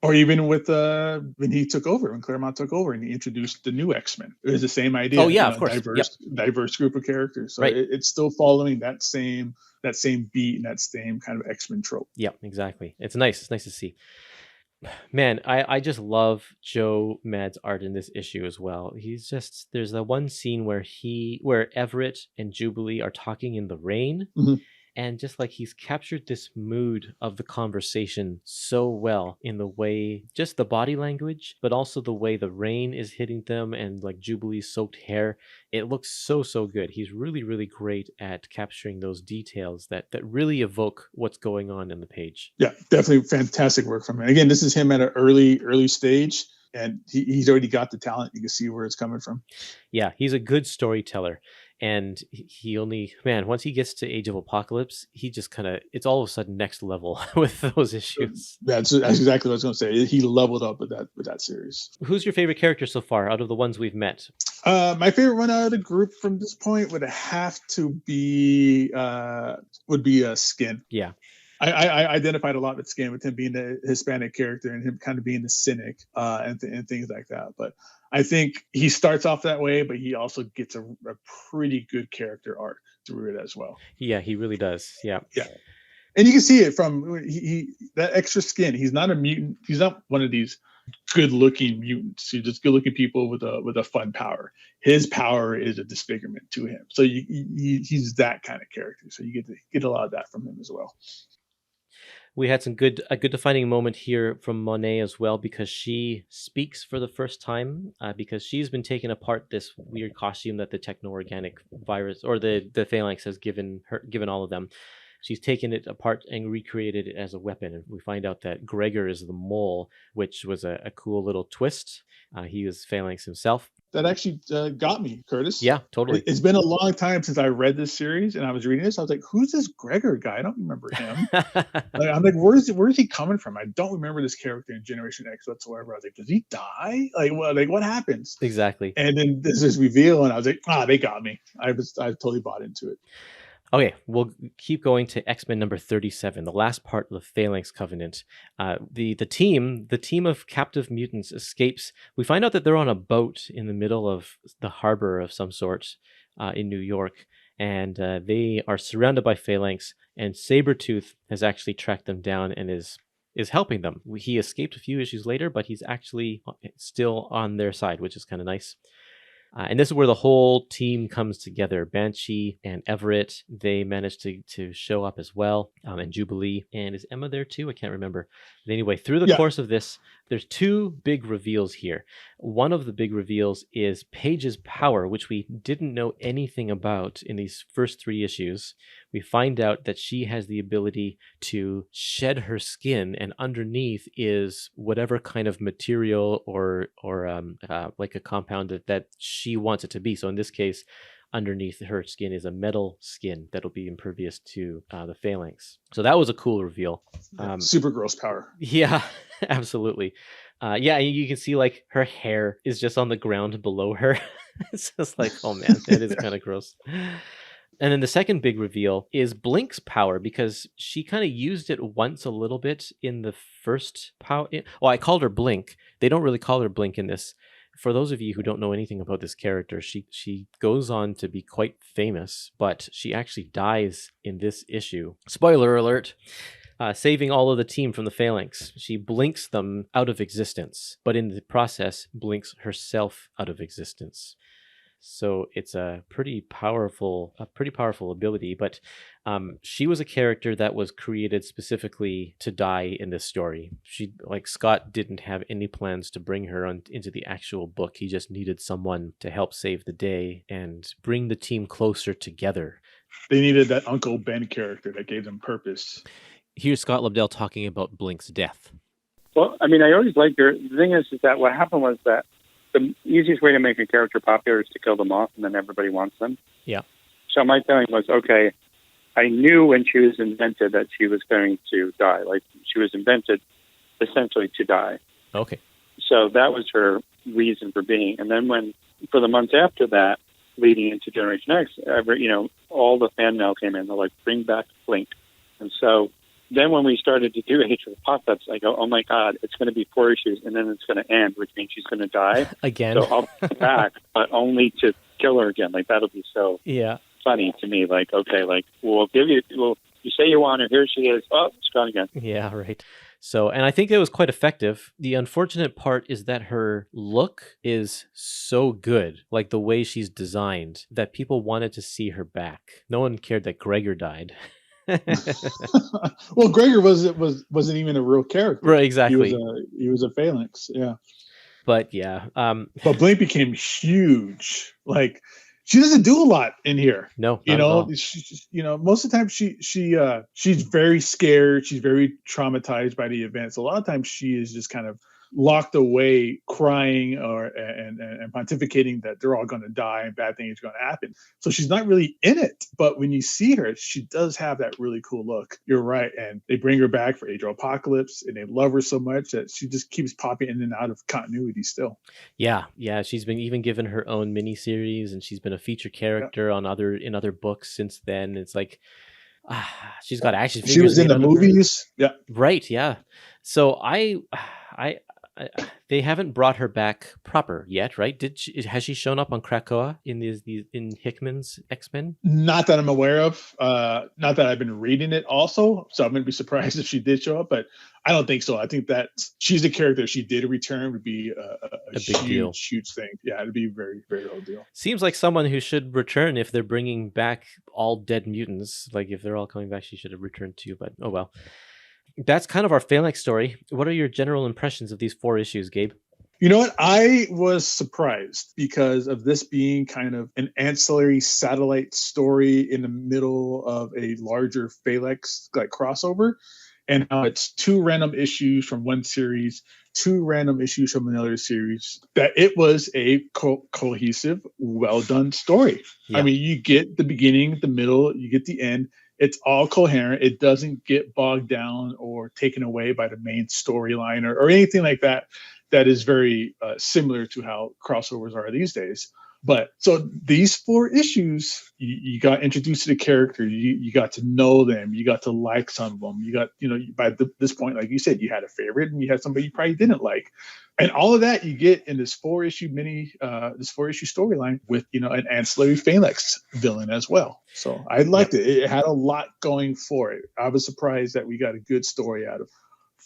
Or even with when Claremont took over and he introduced the new X-Men. It was the same idea. Oh yeah, of course. Diverse group of characters. So right. It's still following that same beat and that same kind of X-Men trope. Yeah, exactly. It's nice. It's nice to see. Man, I just love Joe Mad's art in this issue as well. There's that one scene where Everett and Jubilee are talking in the rain. Mm-hmm. And just like he's captured this mood of the conversation so well in the way, just the body language, but also the way the rain is hitting them and like Jubilee's soaked hair. It looks so good. He's really, really great at capturing those details that really evoke what's going on in the page. Yeah, definitely fantastic work from him. Again, this is him at an early stage, and he's already got the talent. You can see where it's coming from. Yeah, he's a good storyteller. And once he gets to Age of Apocalypse, he just it's all of a sudden next level with those issues. That's exactly what I was going to say. He leveled up with that series. Who's your favorite character so far out of the ones we've met? My favorite one out of the group from this point would have to be Skin. Yeah. I identified a lot with Skin, with him being the Hispanic character and him kind of being the cynic and things like that. But I think he starts off that way, but he also gets a pretty good character arc through it as well. Yeah, he really does. Yeah. And you can see it from that extra skin. He's not a mutant. He's not one of these good-looking mutants. He's just good-looking people with a fun power. His power is a disfigurement to him. So he's that kind of character. So you get a lot of that from him as well. We had a good defining moment here from Monet as well, because she speaks for the first time, because she's been taking apart this weird costume that the techno-organic virus or the Phalanx has given all of them. She's taken it apart and recreated it as a weapon. And we find out that Gregor is the mole, which was a cool little twist. He was Phalanx himself. That actually got me, Curtis. Yeah, totally. It's been a long time since I read this series, and I was reading this. I was like, "Who's this Gregor guy? I don't remember him." I'm like, "Where is he coming from?" I don't remember this character in Generation X whatsoever. I was like, "Does he die? What happens?" Exactly. And then this is reveal, and I was like, "They got me." I totally bought into it. Okay, we'll keep going to X-Men number 37, the last part of the Phalanx Covenant. The team of captive mutants escapes. We find out that they're on a boat in the middle of the harbor of some sort in New York, and they are surrounded by Phalanx, and Sabretooth has actually tracked them down and is helping them. He escaped a few issues later, but he's actually still on their side, which is kind of nice. And this is where the whole team comes together. Banshee and Everett, they managed to show up as well. And Jubilee. And is Emma there too? I can't remember. But anyway, through the course of this, there's two big reveals here. One of the big reveals is Paige's power, which we didn't know anything about in these first 3 issues. We find out that she has the ability to shed her skin, and underneath is whatever kind of material or like a compound that she wants it to be. So in this case, underneath her skin is a metal skin that'll be impervious to the Phalanx. So that was a cool reveal. Super gross power. Yeah, absolutely. You can see like her hair is just on the ground below her. It's just like, oh man, it is kind of gross. And then the second big reveal is Blink's power, because she kind of used it once a little bit in the first power. Well, I called her Blink. They don't really call her Blink in this. For those of you who don't know anything about this character, she goes on to be quite famous, but she actually dies in this issue. Spoiler alert. Saving all of the team from the Phalanx. She blinks them out of existence, but in the process blinks herself out of existence. So it's a pretty powerful ability, but she was a character that was created specifically to die in this story. She, like Scott, didn't have any plans to bring her into the actual book. He just needed someone to help save the day and bring the team closer together. They needed that Uncle Ben character that gave them purpose. Here's Scott Lobdell talking about Blink's death. Well, I mean, I always liked her. The thing is that what happened was that the easiest way to make a character popular is to kill them off, and then everybody wants them. Yeah. So my feeling was, okay, I knew when she was invented that she was going to die. Like, she was invented essentially to die. Okay. So that was her reason for being. And then for the months after that, leading into Generation X, all the fan mail came in. They're like, bring back Blink. And so then when we started to do Age of Apocalypse, I go, oh my God, it's going to be 4 issues, and then it's going to end, which means she's going to die. Again. So I'll come back, but only to kill her again. Like, that'll be so funny to me. Like, okay, like, you say you want her, here she is. Oh, it's gone again. Yeah, right. So, and I think it was quite effective. The unfortunate part is that her look is so good, like the way she's designed, that people wanted to see her back. No one cared that Gregor died. Well, Gregor wasn't even a real character. Right, exactly. He was a Phalanx, yeah. But yeah. But Blink became huge. Like, she doesn't do a lot in here. No, most of the time she's very scared. She's very traumatized by the events. A lot of times she is just kind of locked away, crying and pontificating that they're all going to die and bad things are going to happen. So she's not really in it. But when you see her, she does have that really cool look. You're right. And they bring her back for Age of Apocalypse, and they love her so much that she just keeps popping in and out of continuity still. Yeah. She's been even given her own miniseries, and she's been a fefeature character in other books since then. It's like she's got action figures. She was in the movies. Yeah. Right. Yeah. So they haven't brought her back proper yet, right? Has she shown up on Krakoa in in Hickman's X-Men? Not that I'm aware of. Not that I've been reading it also. So I'm going to be surprised if she did show up, but I don't think so. I think that she's a character. If she did return, would be a big deal. Huge thing. Yeah, it'd be a very, very old deal. Seems like someone who should return if they're bringing back all dead mutants. Like, if they're all coming back, she should have returned too, but oh well. That's kind of our Phalanx story. What are your general impressions of these 4 issues, Gabe? You know what? I was surprised because of this being kind of an ancillary satellite story in the middle of a larger Phalanx like crossover. And now it's 2 random issues from one series, 2 random issues from another series, that it was a cohesive, well-done story. Yeah. I mean, you get the beginning, the middle, you get the end. It's all coherent. It doesn't get bogged down or taken away by the main storyline or anything like that. That is very similar to how crossovers are these days. But so these 4 issues, you got introduced to the character. You got to know them. You got to like some of them. You got, by this point, like you said, you had a favorite and you had somebody you probably didn't like. And all of that you get in this 4-issue storyline with, an ancillary Phalanx villain as well. So I liked it. It had a lot going for it. I was surprised that we got a good story out of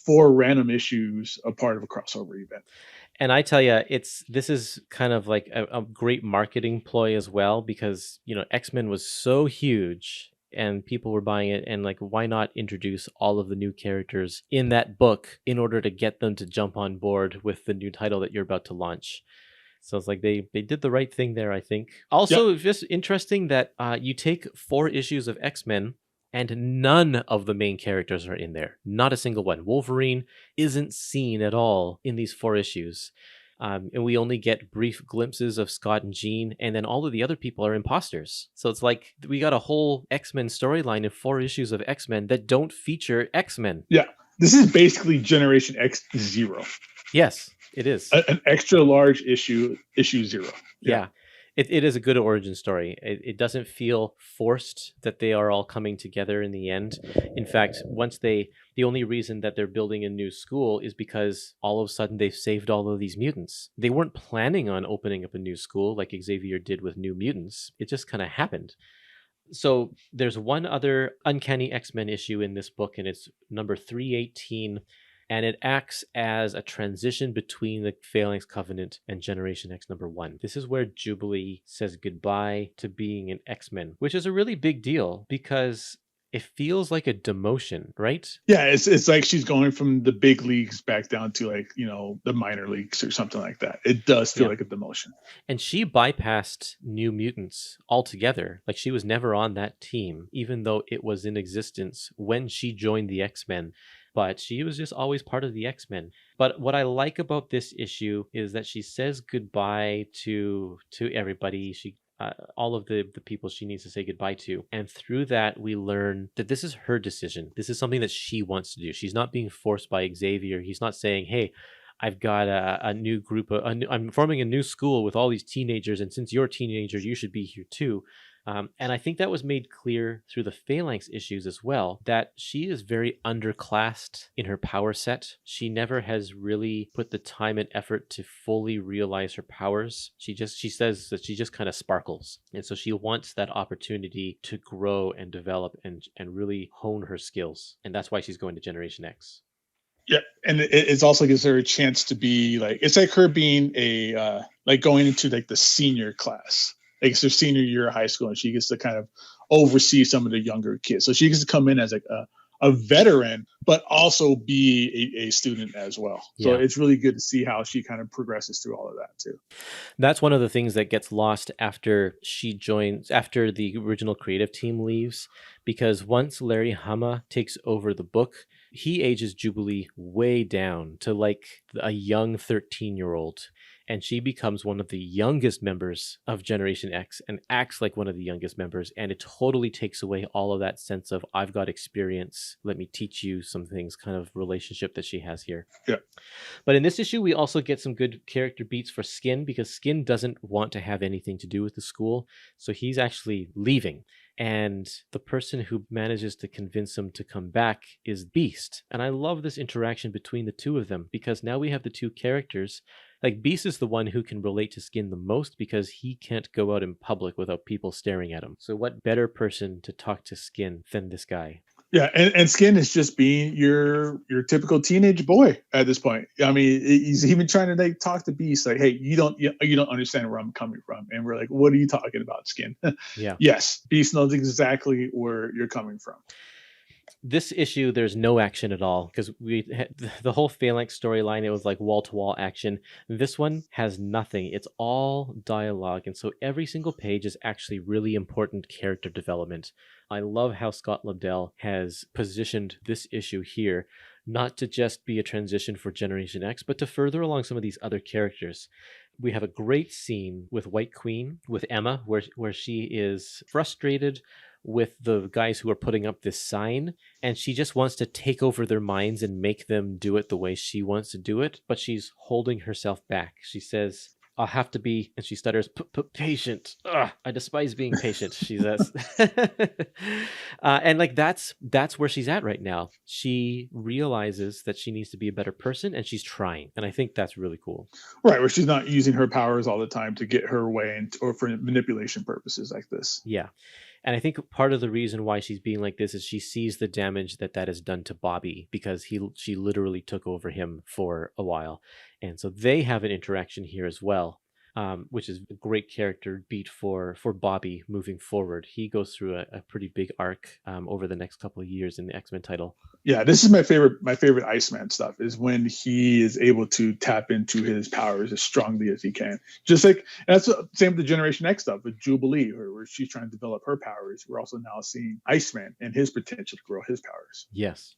4 random issues, a part of a crossover event. And I tell you, this is kind of like a great marketing ploy as well, because, X-Men was so huge and people were buying it, and like, why not introduce all of the new characters in that book in order to get them to jump on board with the new title that you're about to launch? So it's like they did the right thing there, I think. Also, It's just interesting that you take 4 issues of X-Men and none of the main characters are in there. Not a single one. Wolverine isn't seen at all in these 4 issues. And we only get brief glimpses of Scott and Jean, and then all of the other people are imposters. So it's like we got a whole X-Men storyline in 4 issues of X-Men that don't feature X-Men. Yeah, this is basically Generation X 0. Yes, it is. An extra large issue 0. Yeah. It is a good origin story. It doesn't feel forced that they are all coming together in the end. In fact, the only reason that they're building a new school is because all of a sudden they've saved all of these mutants. They weren't planning on opening up a new school like Xavier did with New Mutants. It just kind of happened. So there's one other Uncanny X-Men issue in this book, and it's number 318. And it acts as a transition between the Phalanx Covenant and Generation X number 1. This is where Jubilee says goodbye to being an X-Men, which is a really big deal because it feels like a demotion, right? Yeah, it's like she's going from the big leagues back down to like, the minor leagues or something like that. It does feel like a demotion. And she bypassed New Mutants altogether. Like, she was never on that team, even though it was in existence when she joined the X-Men. but she was just always part of the X-Men. But what I like about this issue is that she says goodbye to everybody. All of the people she needs to say goodbye to. And through that, we learn that this is her decision. This is something that she wants to do. She's not being forced by Xavier. He's not saying, hey, I've got a new group. I'm forming a new school with all these teenagers. And since you're a teenager, you should be here too. And I think that was made clear through the Phalanx issues as well, that she is very underclassed in her power set. She never has really put the time and effort to fully realize her powers. She says that she just kind of sparkles. And so she wants that opportunity to grow and develop and really hone her skills. And that's why she's going to Generation X. Yeah, and it's also gives her a chance to be like, it's like her being like going into like the senior class. Like it's her senior year of high school, and she gets to kind of oversee some of the younger kids. So she gets to come in as like a veteran, but also be a student as well. So it's really good to see how she kind of progresses through all of that too. That's one of the things that gets lost after the original creative team leaves, because once Larry Hama takes over the book, he ages Jubilee way down to like a young 13-year-old. And she becomes one of the youngest members of Generation X and acts like one of the youngest members. And it totally takes away all of that sense of, I've got experience, let me teach you some things kind of relationship that she has here. Yeah. But in this issue, we also get some good character beats for Skin, because Skin doesn't want to have anything to do with the school. So he's actually leaving. And the person who manages to convince him to come back is Beast. And I love this interaction between the two of them, because now we have the two characters. Like, Beast is the one who can relate to Skin the most because he can't go out in public without people staring at him. So what better person to talk to Skin than this guy? Yeah, and Skin is just being your typical teenage boy at this point. I mean, he's even trying to like talk to Beast like, "Hey, you don't understand where I'm coming from," and we're like, "What are you talking about, Skin?" Yeah. Yes, Beast knows exactly where you're coming from. This issue, there's no action at all, because we had the whole Phalanx storyline, it was like wall-to-wall action. This one has nothing. It's all dialogue, and so every single page is actually really important character development. I love how Scott Lobdell has positioned this issue here, not to just be a transition for Generation X, but to further along some of these other characters. We have a great scene with White Queen, with Emma, where she is frustrated with the guys who are putting up this sign, and she just wants to take over their minds and make them do it the way she wants to do it, but she's holding herself back. She says, I'll have to be, and she stutters, patient. Ugh, I despise being patient, she says. And like that's where she's at right now. She realizes that she needs to be a better person, and she's trying. And I think that's really cool. Right, where she's not using her powers all the time to get her way or for manipulation purposes like this. Yeah. And I think part of the reason why she's being like this is she sees the damage that has done to Bobby, because she literally took over him for a while. And so they have an interaction here as well, which is a great character beat for Bobby moving forward. He goes through a pretty big arc over the next couple of years in the X-Men title. Yeah, this is my favorite Iceman stuff, is when he is able to tap into his powers as strongly as he can. Just like, and that's the same with the Generation X stuff with Jubilee, where she's trying to develop her powers. We're also now seeing Iceman and his potential to grow his powers. Yes.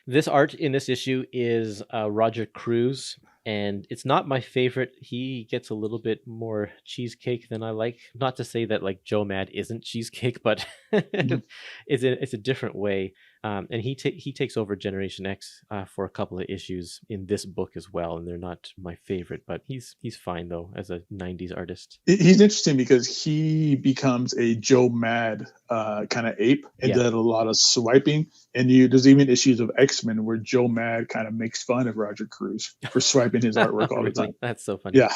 This art in this issue is Roger Cruz, and it's not my favorite. He gets a little bit more cheesecake than I like. Not to say that like Joe Mad isn't cheesecake, but it's a different way. And he takes over Generation X for a couple of issues in this book as well, and they're not my favorite, but he's fine though as a 90s artist. He's interesting because he becomes a Joe Mad kind of ape and did a lot of swiping. And there's even issues of X-Men where Joe Mad kind of makes fun of Roger Cruz for swiping his artwork all the time. That's so funny. Yeah.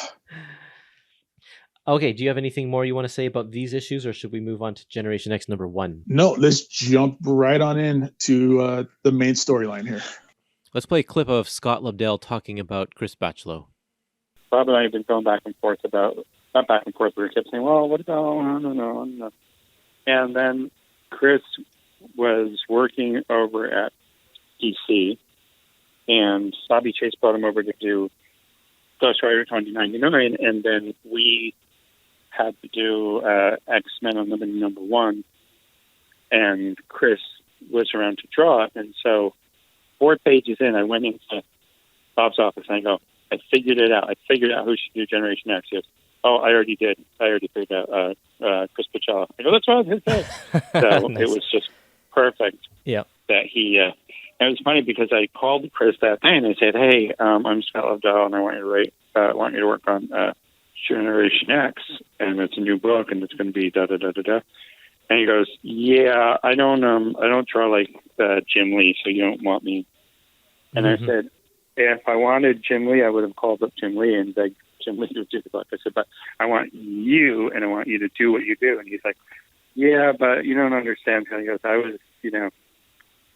Okay, do you have anything more you want to say about these issues, or should we move on to Generation X #1? No, let's jump right on in to the main storyline here. Let's play a clip of Scott Lobdell talking about Chris Buccellatto. Bob and I have been going back and forth not back and forth, we kept saying, well, what about, I don't know. And then Chris was working over at DC, and Bobby Chase brought him over to do Ghost Rider 2099, and then we had to do X-Men Unlimited #1, and Chris was around to draw it, and so 4 pages in, I went into Bob's office and I go, I figured it out. I figured out who should do Generation X. He goes, oh, I already did. I already figured out Chris Buccellatto. I go, that's what I was going to say. So Nice. It was just perfect that he, and it was funny because I called Chris that day and I said, hey, I'm Scott Lobdell and I want you to work on Generation X, and it's a new book and it's going to be da-da-da-da-da. And he goes, yeah, I don't draw like Jim Lee, so you don't want me. And I said, if I wanted Jim Lee, I would have called up Jim Lee and begged Jim Lee to do the book. I said, but I want you, and I want you to do what you do. And he's like, yeah, but you don't understand. And he goes,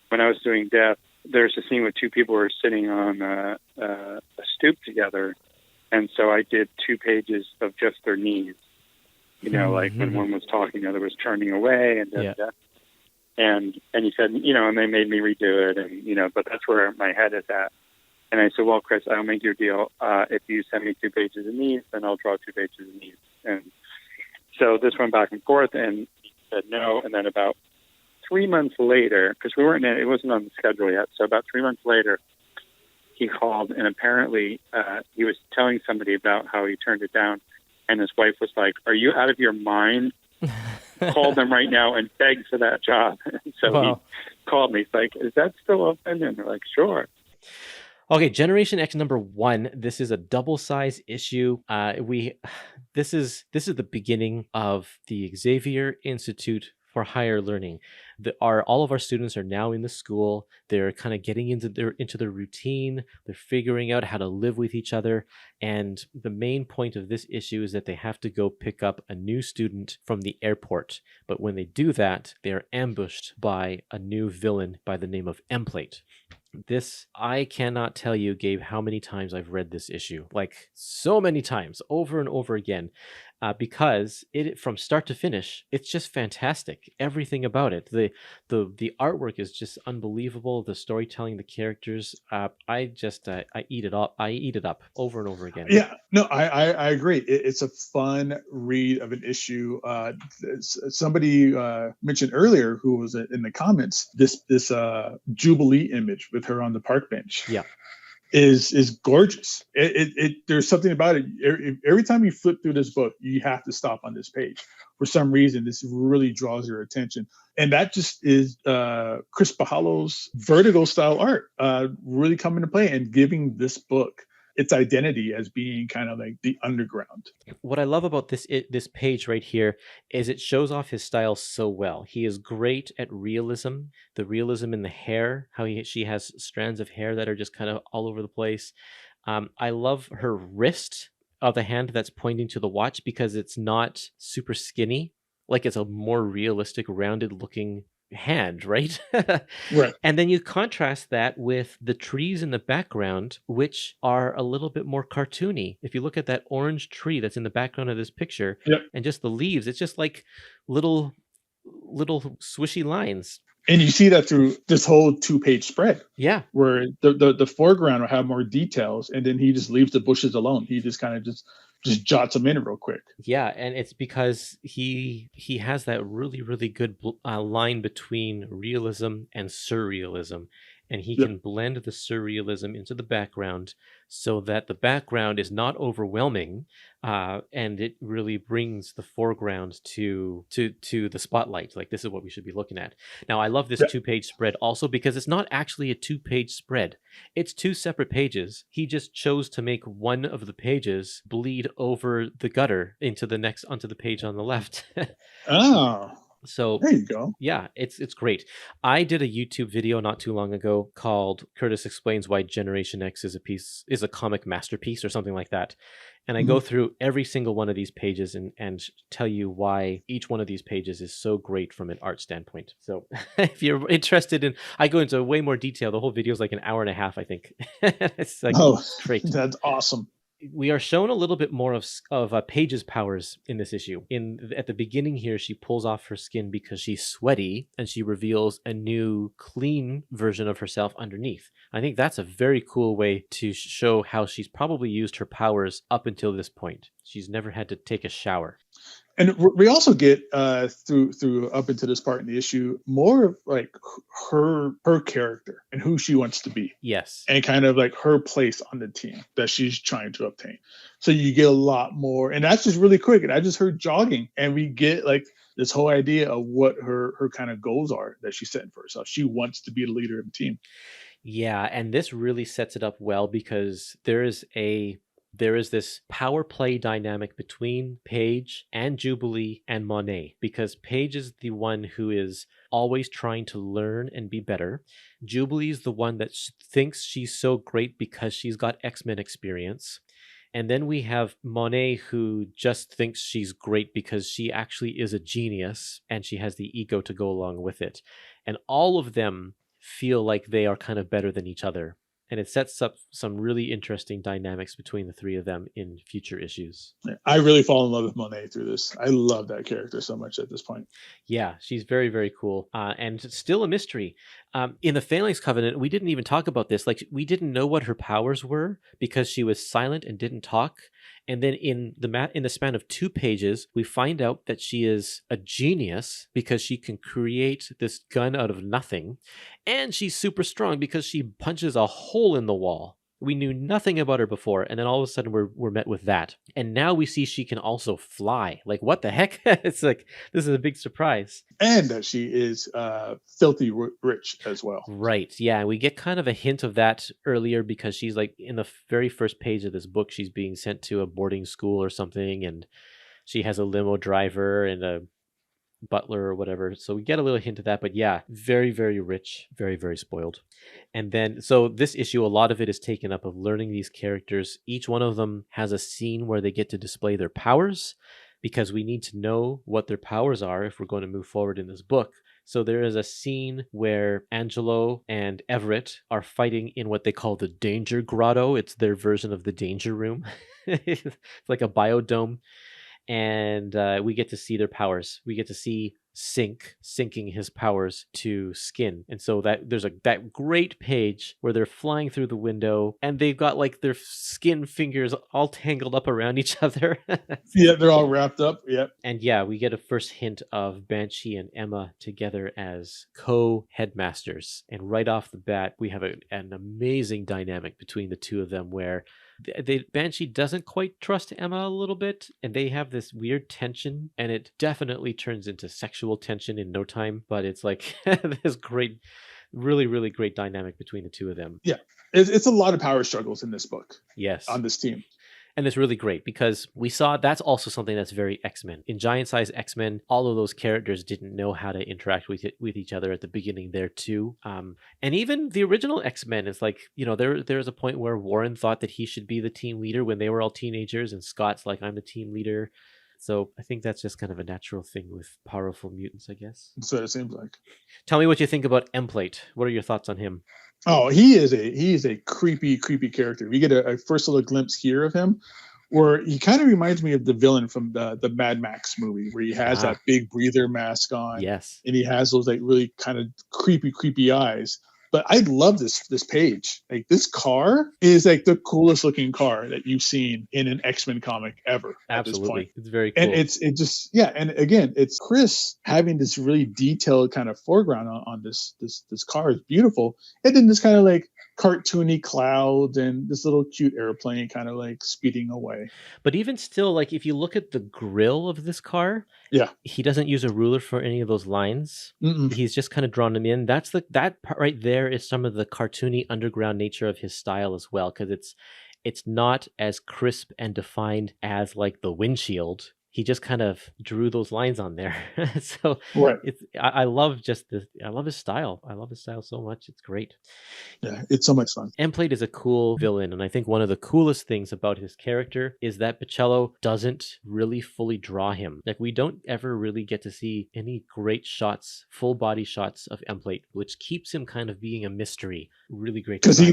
when I was doing Death, there's a scene where 2 people were sitting on a stoop together, and so I did 2 pages of just their knees. Like when one was talking, the other was turning away, and and he said, and they made me redo it, and but that's where my head is at. And I said, well, Chris, I'll make your deal. If you send me 2 pages of knees, then I'll draw 2 pages of knees. And so this went back and forth, and he said no. And then about 3 months later, because it wasn't on the schedule yet. So about 3 months later, he called, and apparently he was telling somebody about how he turned it down. And his wife was like, are you out of your mind? Call them right now and beg for that job. And so he called me. He's like, is that still open? And they're like, sure. Okay, Generation X #1. This is a double-size issue. This is the beginning of the Xavier Institute for Higher Learning. All of our students are now in the school. They're kind of getting into their routine. They're figuring out how to live with each other. And the main point of this issue is that they have to go pick up a new student from the airport. But when they do that, they are ambushed by a new villain by the name of Emplate. This, I cannot tell you, Gabe, how many times I've read this issue. Like, so many times, over and over again. Because it, from start to finish, it's just fantastic. Everything about it. The artwork is just unbelievable. The storytelling, the characters. I eat it up. I eat it up over and over again. Yeah, no, I agree. It's a fun read of an issue. Somebody mentioned earlier, who was in the comments, this Jubilee image with her on the park bench. Yeah. Is gorgeous. There's something about it. Every time you flip through this book, you have to stop on this page. For some reason, this really draws your attention. And that just is Chris Buccellatto's Vertigo style art really coming to play and giving this book its identity as being kind of like the underground. What I love about this page right here is it shows off his style so well. He is great at realism, the realism in the hair, how she has strands of hair that are just kind of all over the place. I love her wrist of the hand that's pointing to the watch because it's not super skinny. Like, it's a more realistic, rounded looking hand, right? Right. And then you contrast that with the trees in the background, which are a little bit more cartoony. If you look at that orange tree that's in the background of this picture, and just the leaves, it's just like little swishy lines. And you see that through this whole 2-page spread. Yeah. Where the foreground will have more details, and then he just leaves the bushes alone. He just kind of just jots them in real quick. Yeah, and it's because he has that really, really good line between realism and surrealism. And he can blend the surrealism into the background so that the background is not overwhelming, and it really brings the foreground to the spotlight. Like, this is what we should be looking at. Now, I love this 2-page spread also because it's not actually a 2-page spread. It's 2 separate pages. He just chose to make one of the pages bleed over the gutter onto the page on the left. Oh. So there you go. Yeah, it's great. I did a YouTube video not too long ago called Kurtis Explains Why Generation X is a comic masterpiece or something like that. And I go through every single one of these pages and tell you why each one of these pages is so great from an art standpoint. So if you're interested I go into way more detail. The whole video is like an hour and a half, I think. It's like, great. That's awesome. We are shown a little bit more of Paige's powers in this issue. At the beginning here, she pulls off her skin because she's sweaty, and she reveals a new, clean version of herself underneath. I think that's a very cool way to show how she's probably used her powers up until this point. She's never had to take a shower. And we also get through up into this part in the issue more of like her character and who she wants to be. Yes. And kind of like her place on the team that she's trying to obtain. So you get a lot more, and that's just really quick. And I just heard jogging, and we get like this whole idea of what her kind of goals are that she's setting for herself. She wants to be the leader of the team. Yeah, and this really sets it up well because there is this power play dynamic between Paige and Jubilee and Monet, because Paige is the one who is always trying to learn and be better. Jubilee is the one that thinks she's so great because she's got X-Men experience. And then we have Monet, who just thinks she's great because she actually is a genius and she has the ego to go along with it. And all of them feel like they are kind of better than each other. And it sets up some really interesting dynamics between the three of them in future issues. I really fall in love with Monet through this. I love that character so much at this point. Yeah, she's very, very cool. And it's still a mystery. In the Phalanx Covenant, we didn't even talk about this. Like, we didn't know what her powers were because she was silent and didn't talk. And then in the span of 2 pages, we find out that she is a genius because she can create this gun out of nothing. And she's super strong because she punches a hole in the wall. We knew nothing about her before, and then all of a sudden we're met with that. And now we see she can also fly. Like, what the heck? It's like, this is a big surprise. And that she is filthy rich as well. Right, yeah. We get kind of a hint of that earlier because she's like, in the very first page of this book, she's being sent to a boarding school or something, and she has a limo driver and a butler or whatever. So we get a little hint of that, but yeah, very, very rich, very, very spoiled. And then, so this issue, a lot of it is taken up of learning these characters. Each one of them has a scene where they get to display their powers, because we need to know what their powers are if we're going to move forward in this book. So there is a scene where Angelo and Everett are fighting in what they call the Danger Grotto. It's their version of the Danger Room. It's like a biodome. And we get to see their powers. We get to see syncing his powers to Skin. And so that there's that great page where they're flying through the window and they've got like their Skin fingers all tangled up around each other. Yeah, they're all wrapped up. Yep. And yeah, we get a first hint of Banshee and Emma together as co-headmasters. And right off the bat, we have an amazing dynamic between the two of them where Banshee doesn't quite trust Emma a little bit, and they have this weird tension, and it definitely turns into sexual tension in no time, but it's like this great, really, really great dynamic between the two of them. Yeah, it's a lot of power struggles in this book. Yes. On this team. And it's really great because we saw that's also something that's very X-Men. In Giant Size X-Men, all of those characters didn't know how to interact with each other at the beginning there too. And even the original X-Men, it's like, you know, there's a point where Warren thought that he should be the team leader when they were all teenagers, and Scott's like, I'm the team leader. So I think that's just kind of a natural thing with powerful mutants, I guess. So it seems like. Tell me what you think about Emplate. What are your thoughts on him? Oh, he is a creepy character. We get a first little glimpse here of him, where he kind of reminds me of the villain from the Mad Max movie, where he has that big breather mask on. Yes, and he has those like really kind of creepy eyes. But I love this page. Like, this car is like the coolest looking car that you've seen in an X-Men comic ever. Absolutely. At this point. It's very cool. And it just, yeah. And again, it's Chris having this really detailed kind of foreground on this car is beautiful. And then this kind of like cartoony clouds and this little cute airplane kind of like speeding away. But even still, like, if you look at the grill of this car, yeah, he doesn't use a ruler for any of those lines. Mm-mm. He's just kind of drawn them in. That part right there is some of the cartoony underground nature of his style as well, because it's not as crisp and defined as like the windshield. He just kind of drew those lines on there. So right. I love I love his style. I love his style so much. It's great. Yeah, it's so much fun. Emplate is a cool villain, and I think one of the coolest things about his character is that Buccello doesn't really fully draw him. Like, we don't ever really get to see any great shots, full body shots of Emplate, which keeps him kind of being a mystery. Really great. Because he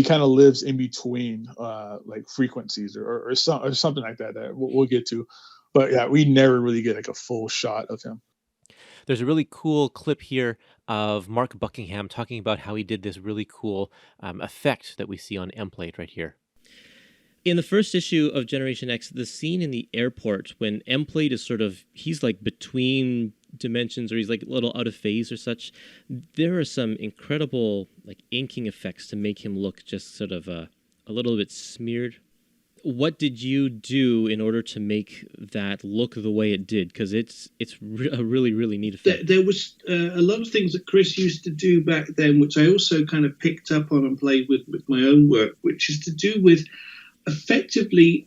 kind of lives in between like frequencies or something like that we'll get to. But yeah, we never really get like a full shot of him. There's a really cool clip here of Mark Buckingham talking about how he did this really cool effect that we see on Emplate right here. In the first issue of Generation X, the scene in the airport when M-Plate is he's like between dimensions, or he's like a little out of phase or such, there are some incredible like inking effects to make him look just sort of a little bit smeared. What did you do in order to make that look the way it did? Because it's a really, really neat effect. There was a lot of things that Chris used to do back then, which I also kind of picked up on and played with my own work, which is to do with effectively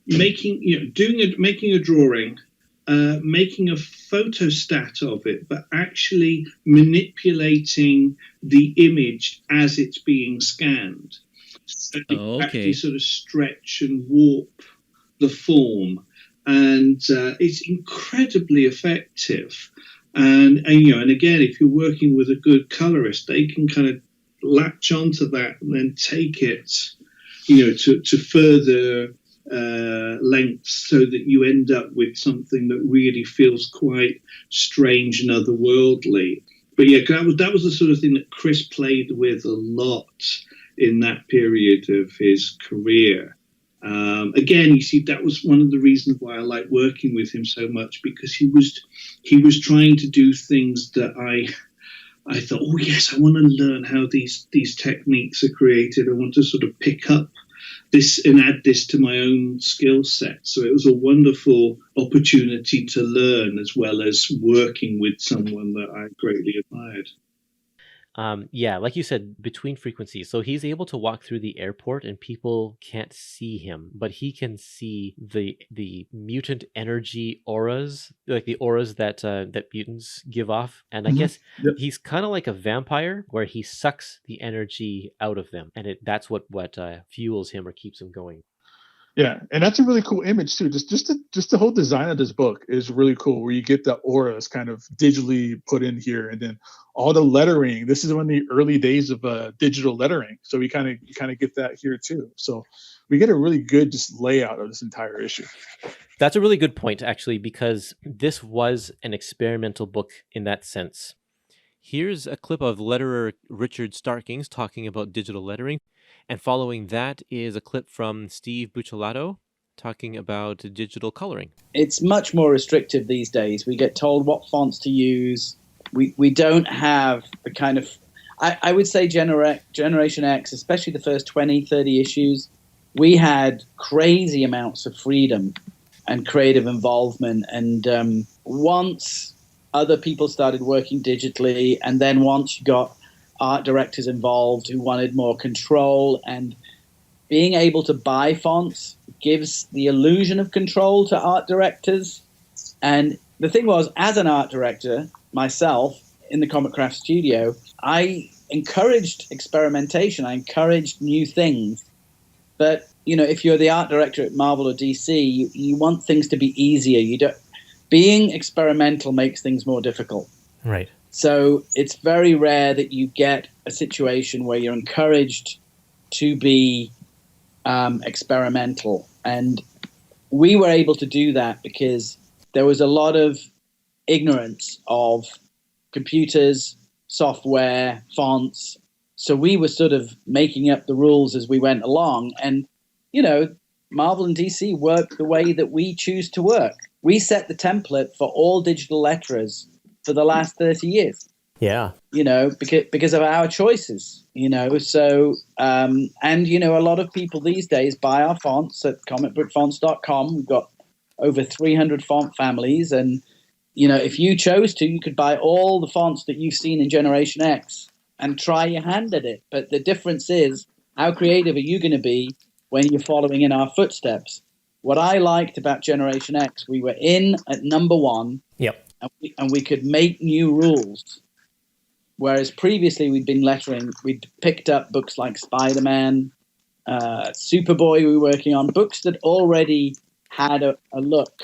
making a drawing, making a photostat of it, but actually manipulating the image as it's being scanned. So you actually sort of stretch and warp the form, and it's incredibly effective. And again, if you're working with a good colorist, they can kind of latch onto that and then take it, to further lengths, so that you end up with something that really feels quite strange and otherworldly. But yeah, that was the sort of thing that Chris played with a lot in that period of his career. Again, you see, that was one of the reasons why I like working with him so much, because he was trying to do things that I thought, oh yes, I want to learn how these techniques are created. I want to sort of pick up this and add this to my own skill set. So it was a wonderful opportunity to learn, as well as working with someone that I greatly admired. Like you said, between frequencies. So he's able to walk through the airport and people can't see him, but he can see the mutant energy auras, like the auras that mutants give off. And I guess he's kind of like a vampire, where he sucks the energy out of them, and that's what fuels him or keeps him going. Yeah, and that's a really cool image too. Just the whole design of this book is really cool, where you get the auras kind of digitally put in here, and then all the lettering. This is one of the early days of digital lettering, so you kind of get that here too. So we get a really good just layout of this entire issue. That's a really good point, actually, because this was an experimental book in that sense. Here's a clip of letterer Richard Starkings talking about digital lettering. And following that is a clip from Steve Buccellatto talking about digital coloring. It's much more restrictive these days. We get told what fonts to use. We don't have the kind of... I would say Generation X, especially the first 20, 30 issues, we had crazy amounts of freedom and creative involvement. And once other people started working digitally, and then once you got art directors involved who wanted more control, and being able to buy fonts gives the illusion of control to art directors. And the thing was, as an art director myself in the Comic Craft studio, I encouraged experimentation. I encouraged new things. But, if you're the art director at Marvel or DC, you want things to be easier. Being experimental makes things more difficult. Right. So it's very rare that you get a situation where you're encouraged to be experimental. And we were able to do that because there was a lot of ignorance of computers, software, fonts. So we were sort of making up the rules as we went along. And, Marvel and DC work the way that we choose to work. We set the template for all digital letterers for the last 30 years. Yeah. Because of our choices, so, and, a lot of people these days buy our fonts at comicbookfonts.com. We've got over 300 font families. And, if you chose to, you could buy all the fonts that you've seen in Generation X and try your hand at it. But the difference is, how creative are you going to be when you're following in our footsteps? What I liked about Generation X, we were in at number one. Yep. And we could make new rules. Whereas previously we'd picked up books like Spider-Man, Superboy we were working on, books that already had a look.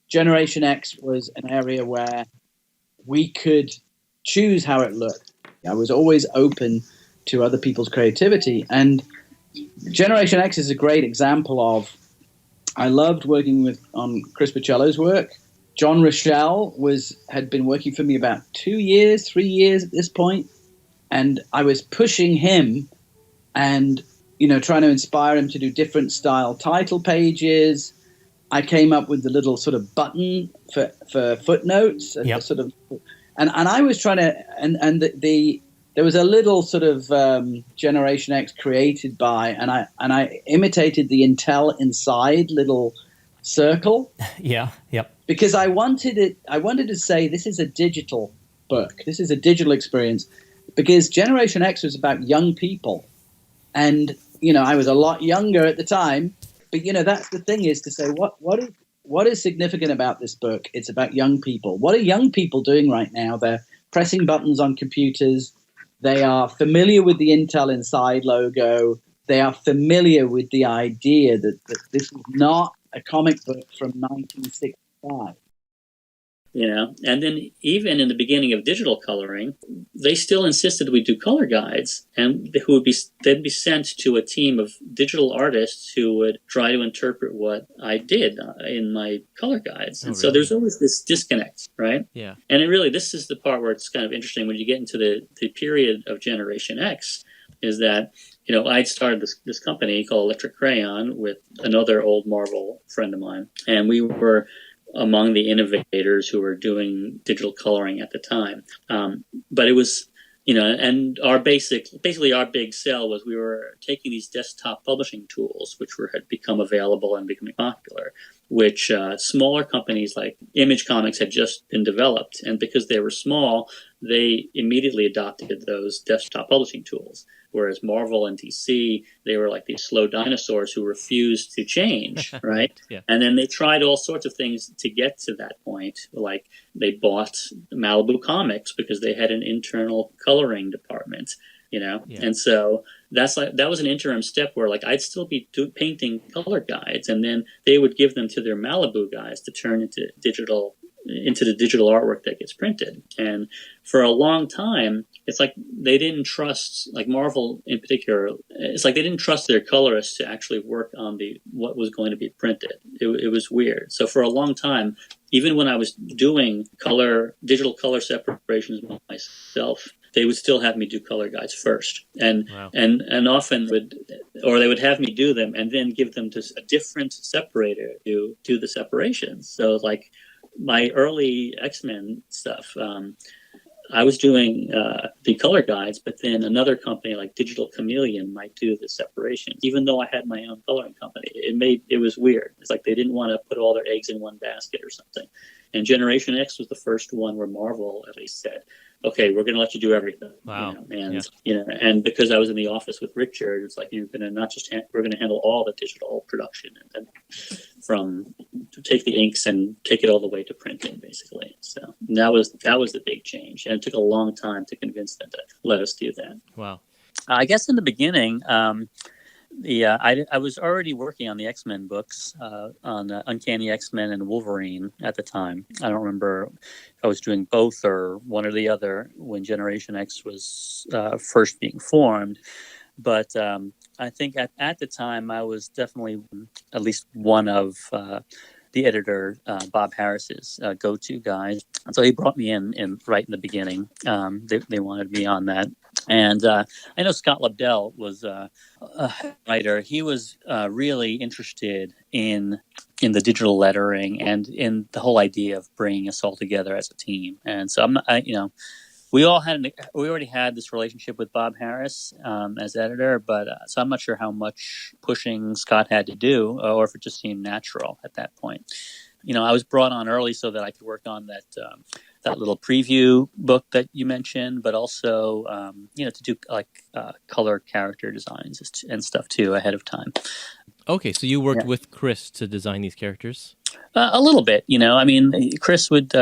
Generation X was an area where we could choose how it looked. I was always open to other people's creativity. And Generation X is a great example of, I loved working on Chris Buccellatto's work. John Rochelle had been working for me about 3 years at this point, and I was pushing him, and trying to inspire him to do different style title pages. I came up with the little sort of button for footnotes, Yep. sort of, and I was trying to, and there was a little sort of Generation X created by, and I imitated the Intel Inside little circle. Yeah. Yep. Because I wanted to say this is a digital book. This is a digital experience, because Generation X was about young people, and I was a lot younger at the time. But that's the thing, is to say what is significant about this book. It's about young people. What are young people doing right now? They're pressing buttons on computers. They are familiar with the Intel Inside logo. They are familiar with the idea that this is not a comic book from 1965. And then even in the beginning of digital coloring, they still insisted we do color guides, and they'd be sent to a team of digital artists who would try to interpret what I did in my color guides. And so there's always this disconnect, right? Yeah. And this is the part where it's kind of interesting when you get into the period of Generation X, is that, I'd started this company called Electric Crayon with another old Marvel friend of mine, and we were among the innovators who were doing digital coloring at the time. But it was, and our big sell was we were taking these desktop publishing tools, which had become available and becoming popular, which smaller companies like Image Comics had just been developed. And because they were small, they immediately adopted those desktop publishing tools. Whereas Marvel and DC, they were like these slow dinosaurs who refused to change, right? Yeah. And then they tried all sorts of things to get to that point. Like they bought Malibu Comics because they had an internal coloring department, Yeah. And so that was an interim step where I'd still be painting color guides, and then they would give them to their Malibu guys to turn into the digital artwork that gets printed. And for a long time, it's like they didn't trust, Marvel in particular, it's like they didn't trust their colorists to actually work on what was going to be printed. It was weird. So for a long time, even when I was doing digital color separations myself, they would still have me do color guides first, and often they would have me do them and then give them to a different separator to do the separations. So my early X-Men stuff, I was doing the color guides, but then another company like Digital Chameleon might do the separation, even though I had my own coloring company. It was weird. It's like they didn't want to put all their eggs in one basket or something. And Generation X was the first one where Marvel at least said, okay, we're going to let you do everything. Wow. And because I was in the office with Richard, it's like, you're going to we're going to handle all the digital production, and from to take the inks and take it all the way to printing, basically. So that was the big change, and it took a long time to convince them to let us do that. Wow. I guess in the beginning, I was already working on the X-Men books, on Uncanny X-Men and Wolverine at the time. I don't remember if I was doing both or one or the other when Generation X was first being formed. But I think at the time I was definitely at least one of the editor, Bob Harris's go-to guys. And so he brought me in right in the beginning. They wanted me on that. And I know Scott Lobdell was a writer. He was really interested in the digital lettering and in the whole idea of bringing us all together as a team. And so we already had this relationship with Bob Harris as editor, but so I'm not sure how much pushing Scott had to do, or if it just seemed natural at that point. I was brought on early so that I could work on that little preview book that you mentioned, but also to do color character designs and stuff too ahead of time. Okay, so you worked with Chris to design these characters? A little bit, Chris would,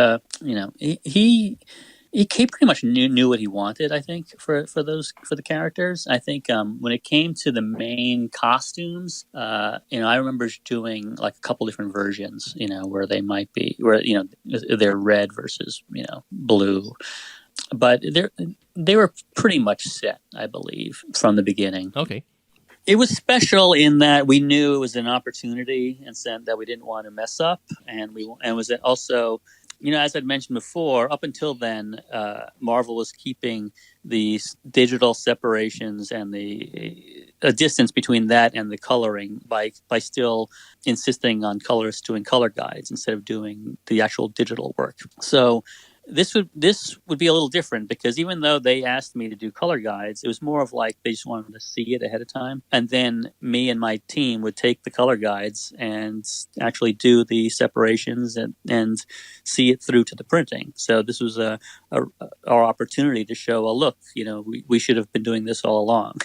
he pretty much knew what he wanted, I think, for the characters. I think when it came to the main costumes, I remember doing a couple different versions, where they're red versus blue, but they were pretty much set, I believe, from the beginning. Okay. It was special in that we knew it was an opportunity and said that we didn't want to mess up, and was also. As I'd mentioned before, up until then, Marvel was keeping these digital separations and the a distance between that and the coloring by still insisting on colorists doing color guides instead of doing the actual digital work. So this would be a little different, because even though they asked me to do color guides, it was more of like they just wanted to see it ahead of time, and then me and my team would take the color guides and actually do the separations and see it through to the printing. So this was our opportunity to show, well, look, we should have been doing this all along.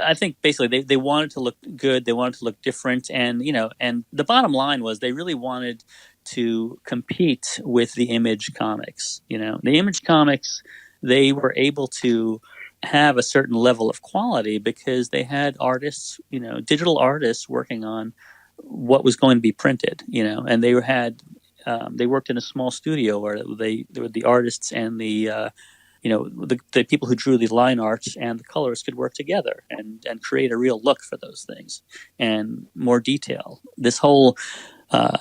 I think basically they wanted to look good, they wanted to look different, and and the bottom line was they really wanted to compete with the Image comics. The Image comics, they were able to have a certain level of quality because they had artists, digital artists working on what was going to be printed, and they worked in a small studio where they were the artists and the people who drew the line arts and the colorists could work together and create a real look for those things and more detail. This whole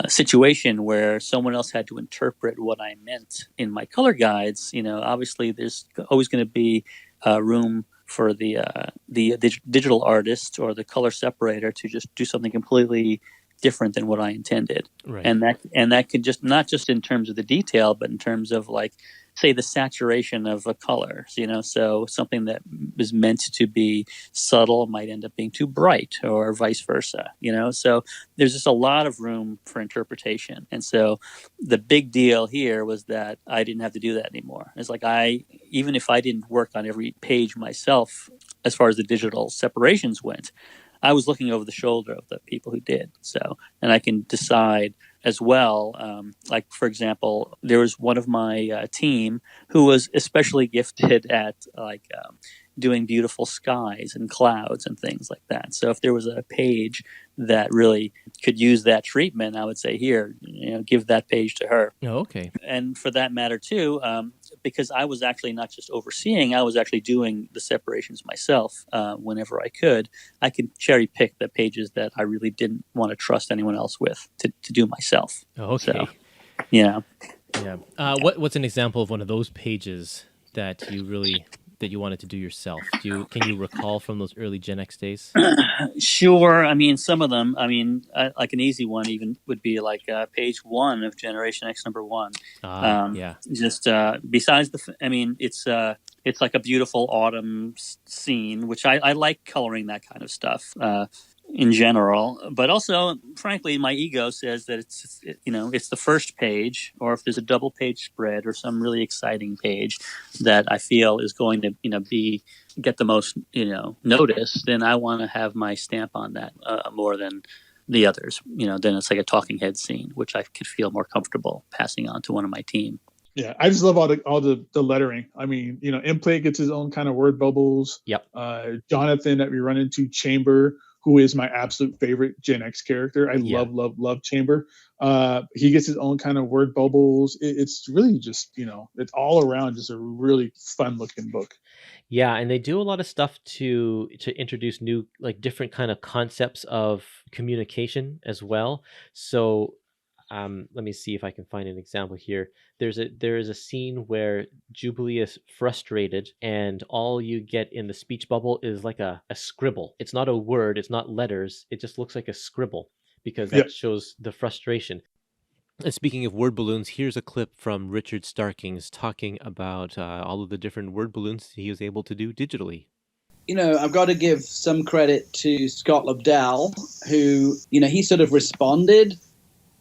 situation where someone else had to interpret what I meant in my color guides, obviously there's always going to be room for the digital artist or the color separator to just do something completely different than what I intended. Right. And that could just, not just in terms of the detail, but in terms of, like, say, the saturation of a color, so something that is meant to be subtle might end up being too bright, or vice versa, so there's just a lot of room for interpretation. And so the big deal here was that I didn't have to do that anymore. It's like even if I didn't work on every page myself, as far as the digital separations went, I was looking over the shoulder of the people who did. So, and I can decide as well. Like, for example, there was one of my team who was especially gifted at doing beautiful skies and clouds and things like that. So if there was a page that really could use that treatment, I would say, here, give that page to her. Oh, okay. And for that matter, too, because I was actually not just overseeing, I was actually doing the separations myself whenever I could. I could cherry pick the pages that I really didn't want to trust anyone else with to do myself. Oh, okay. So, yeah. What's an example of one of those pages that you wanted to do yourself? Can you recall from those early Gen X days? Sure. I mean, some of them. I mean, like an easy one even would be like page 1 of Generation X #1. Yeah. Just besides it's like a beautiful autumn scene, which I like coloring that kind of stuff in general. But also, frankly, my ego says that it's the first page, or if there's a double page spread or some really exciting page that I feel is going to get the most notice, then I want to have my stamp on that more than the others. Then it's like a talking head scene, which I could feel more comfortable passing on to one of my team. Yeah, I just love all the lettering. I mean, Interplay gets his own kind of word bubbles. Yep. Jonathan that we run into, Chamber, who is my absolute favorite Gen X character. I love Chamber. He gets his own kind of word bubbles. It's really just, it's all around just a really fun looking book. Yeah, and they do a lot of stuff to introduce new, like, different kind of concepts of communication as well. So let me see if I can find an example here. There is a scene where Jubilee is frustrated, and all you get in the speech bubble is like a scribble. It's not a word, it's not letters, it just looks like a scribble, because that shows the frustration. And speaking of word balloons, here's a clip from Richard Starkings talking about all of the different word balloons he was able to do digitally. I've got to give some credit to Scott Lobdell, who, he sort of responded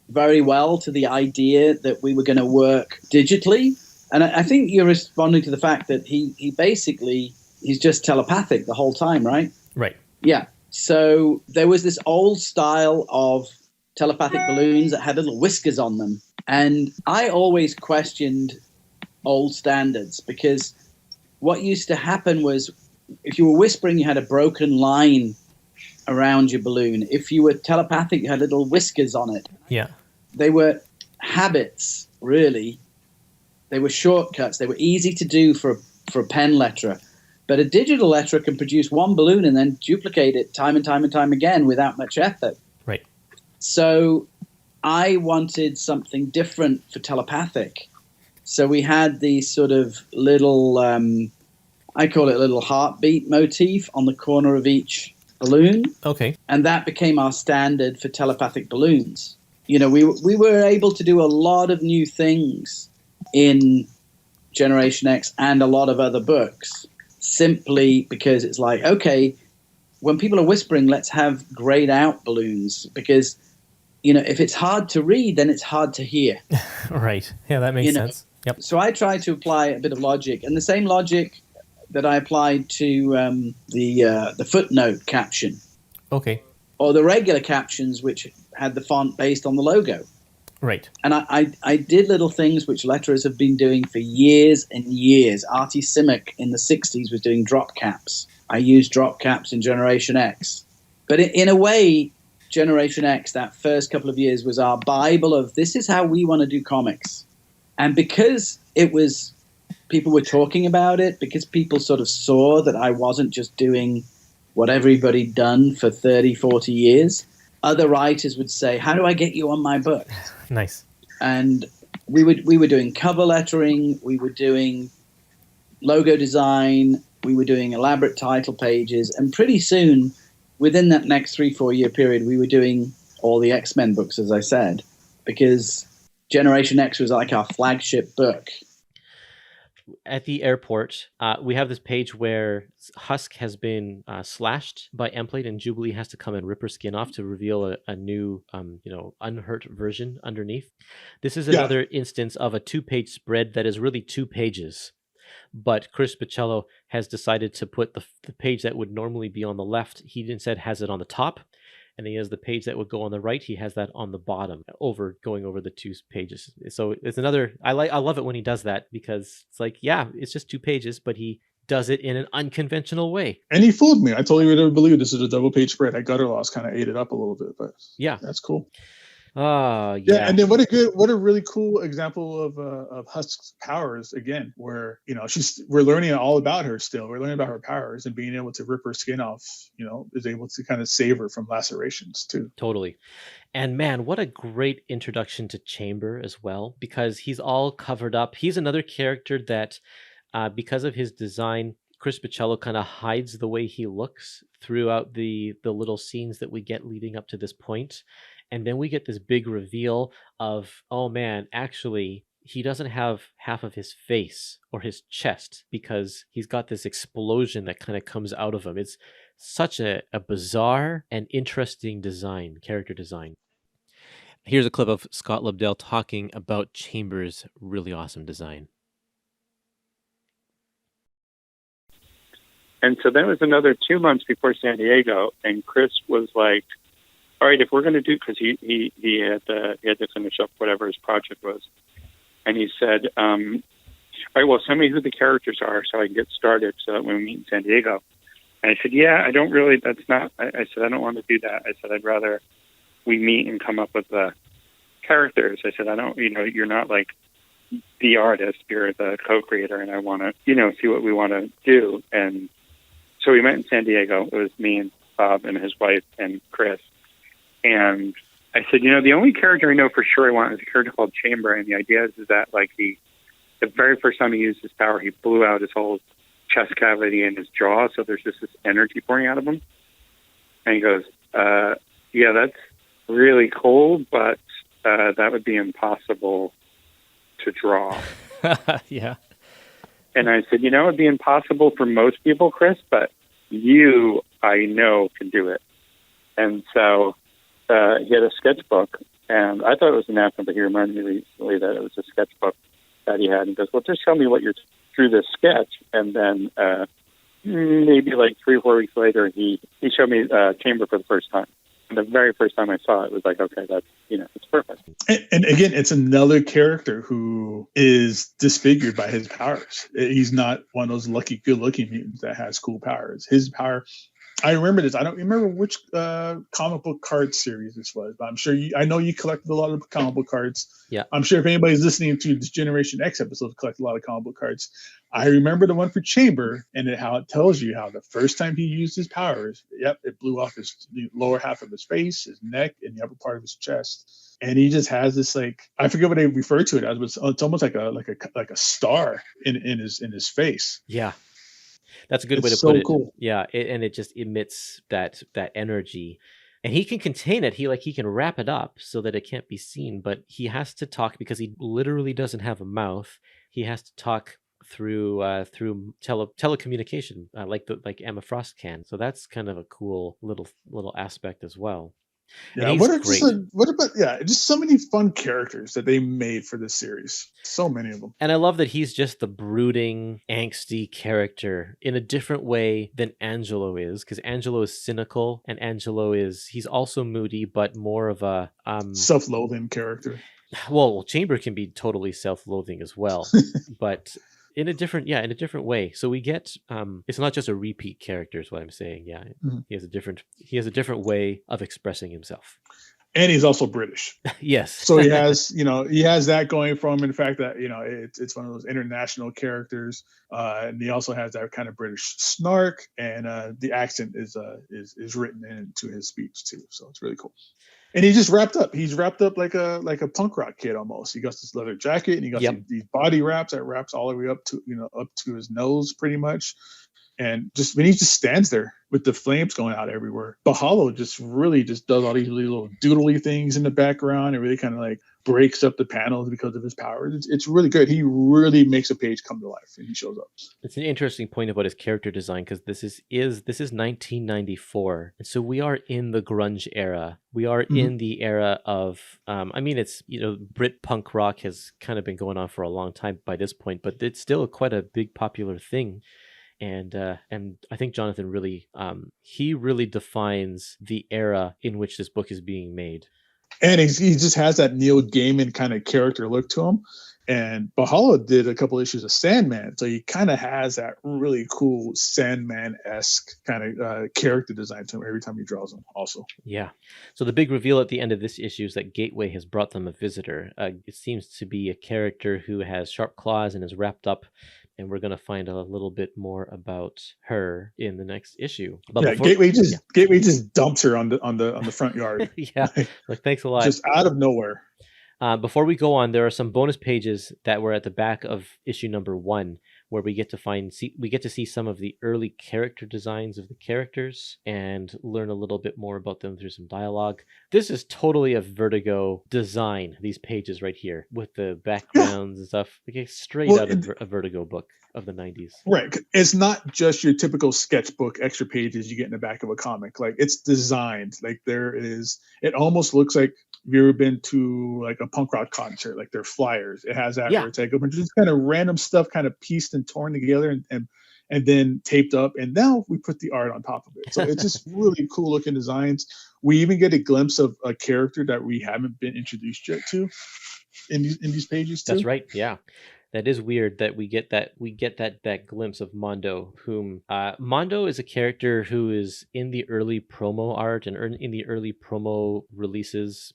very well to the idea that we were going to work digitally. And I think you're responding to the fact that he's just telepathic the whole time, right? Right. Yeah. So there was this old style of telepathic balloons that had little whiskers on them. And I always questioned old standards, because what used to happen was, if you were whispering, you had a broken line around your balloon. If you were telepathic, you had little whiskers on it. Yeah. They were habits, really. They were shortcuts. They were easy to do for a pen letterer. But a digital letterer can produce one balloon and then duplicate it time and time and time again without much effort. Right. So I wanted something different for telepathic. So we had these sort of little I call it a little heartbeat motif on the corner of each balloon. Okay. And that became our standard for telepathic balloons. You know, we were able to do a lot of new things in Generation X and a lot of other books simply because it's like, okay, when people are whispering, let's have grayed out balloons because, you know, if it's hard to read, then it's hard to hear. Right. Yeah, that makes sense. Yep. So I tried to apply a bit of logic, and the same logic that I applied to the footnote caption. Okay. Or the regular captions, which had the font based on the logo. Right. And I did little things which letterers have been doing for years and years. Artie Simic in the 60s was doing drop caps. I used drop caps in Generation X. But in a way, Generation X, that first couple of years, was our Bible of this is how we want to do comics. And because it was, people were talking about it, because people sort of saw that I wasn't just doing what everybody'd done for 30, 40 years, other writers would say, how do I get you on my book? Nice. And we were doing cover lettering, we were doing logo design, we were doing elaborate title pages, and pretty soon, within that next 3-4 year period, we were doing all the X-Men books, as I said, because Generation X was like our flagship book. At the airport, we have this page where Husk has been slashed by Emplate, and Jubilee has to come and rip her skin off to reveal a new, unhurt version underneath. This is another instance of a 2-page spread that is really 2 pages. But Chris Buccellatto has decided to put the page that would normally be on the left, he instead has it on the top. And he has the page that would go on the right. He has that on the bottom, going over the 2 pages. So it's another. I love it when he does that because it's like, yeah, it's just 2 pages, but he does it in an unconventional way. And he fooled me. I totally would have believed this is a double page spread. I gutter loss kind of ate it up a little bit, but yeah, that's cool. Yeah. And then what a really cool example of Husk's powers again, where we're learning all about her still. We're learning about her powers and being able to rip her skin off. Is able to kind of save her from lacerations too. Totally. And man, what a great introduction to Chamber as well, because he's all covered up. He's another character that, because of his design, Chris Buccellatto kind of hides the way he looks throughout the little scenes that we get leading up to this point. And then we get this big reveal of, oh man, actually, he doesn't have half of his face or his chest because he's got this explosion that kind of comes out of him. It's such a bizarre and interesting character design. Here's a clip of Scott Lobdell talking about Chamber's really awesome design. And so that was another 2 months before San Diego, and Chris was like, all right, if we're going to do, because he had to finish up whatever his project was, and he said, all right, well, send me who the characters are so I can get started so that when we meet in San Diego. And I said, yeah, I don't really, that's not, I said, I don't want to do that. I said, I'd rather we meet and come up with the characters. I said, I don't, you're not like the artist, you're the co-creator, and I want to, see what we want to do. And so we met in San Diego. It was me and Bob and his wife and Chris. And I said, the only character I know for sure I want is a character called Chamber. And the idea is that, like, the very first time he used his power, he blew out his whole chest cavity and his jaw. So there's just this energy pouring out of him. And he goes, yeah, that's really cool, but that would be impossible to draw. Yeah. And I said, it'd be impossible for most people, Chris, but you, I know, can do it. And so he had a sketchbook, and I thought it was an napkin, but he reminded me recently that it was a sketchbook that he had. And he goes, well, just show me what you're through this sketch. And then maybe like 3 or 4 weeks later, he showed me Chamber for the first time. And the very first time I saw it was like, okay, that's, it's perfect. And again, it's another character who is disfigured by his powers. He's not one of those lucky, good-looking mutants that has cool powers. His power, I remember this. I don't remember which comic book card series this was, but I'm sure I know you collected a lot of comic book cards. Yeah. I'm sure if anybody's listening to this Generation X episode, collect a lot of comic book cards. I remember the one for Chamber and how it tells you how the first time he used his powers, it blew off the lower half of his face, his neck, and the upper part of his chest. And he just has this, like, I forget what they refer to it as, but it's almost like a star in his face. Yeah. That's a good way to put it. Cool. Yeah, and it just emits that energy. And he can contain it. He can wrap it up so that it can't be seen, but he has to talk because he literally doesn't have a mouth. He has to talk through telecommunication, like Emma Frost can. So that's kind of a cool little aspect as well. Yeah, just so many fun characters that they made for this series. So many of them. And I love that he's just the brooding, angsty character in a different way than Angelo is, because Angelo is cynical, and he's also moody, but more of a self-loathing character. Well, Chamber can be totally self-loathing as well, but in a different way. So we get it's not just a repeat character is what I'm saying. Yeah. Mm-hmm. He has a different way of expressing himself. And he's also British. Yes. So he has that going for him. In fact, that it's one of those international characters, and he also has that kind of British snark, and the accent is written into his speech too. So it's really cool. And he's just wrapped up. He's wrapped up like a punk rock kid almost. He got this leather jacket, and he got these body wraps that wraps all the way up to his nose, pretty much. And just when he just stands there with the flames going out everywhere, Buccellatto just really just does all these little doodly things in the background and really kind of like breaks up the panels because of his powers. It's really good. He really makes a page come to life, and he shows up. It's an interesting point about his character design, because this is 1994, and so we are in the grunge era. We are in the era of it's Brit punk rock has kind of been going on for a long time by this point, but it's still quite a big popular thing. And I think Jonathan really defines the era in which this book is being made. And he just has that Neil Gaiman kind of character look to him. And Buccellatto did a couple issues of Sandman, so he kind of has that really cool Sandman-esque kind of character design to him every time he draws him also. Yeah. So the big reveal at the end of this issue is that Gateway has brought them a visitor. It seems to be a character who has sharp claws and is wrapped up, and we're going to find a little bit more about her in the next issue. But Gateway just dumps her on the front yard. Yeah, thanks a lot. Just out of nowhere. Before we go on, there are some bonus pages that were at the back of issue number 1, where we get to see some of the early character designs of the characters and learn a little bit more about them through some dialogue. This is totally a Vertigo design, these pages right here, with the backgrounds and stuff. Straight out of a Vertigo book of the 90s. Right. It's not just your typical sketchbook extra pages you get in the back of a comic. Like, it's designed. Like, it almost looks like, have you ever been to like a punk rock concert? Like, their flyers. It has that where it's like a bunch of just kind of random stuff kind of pieced and torn together and then taped up. And now we put the art on top of it. So it's just really cool looking designs. We even get a glimpse of a character that we haven't been introduced yet to in these pages too. That's right. Yeah. That is weird that we get that glimpse of Mondo, whom Mondo is a character who is in the early promo art and in the early promo releases,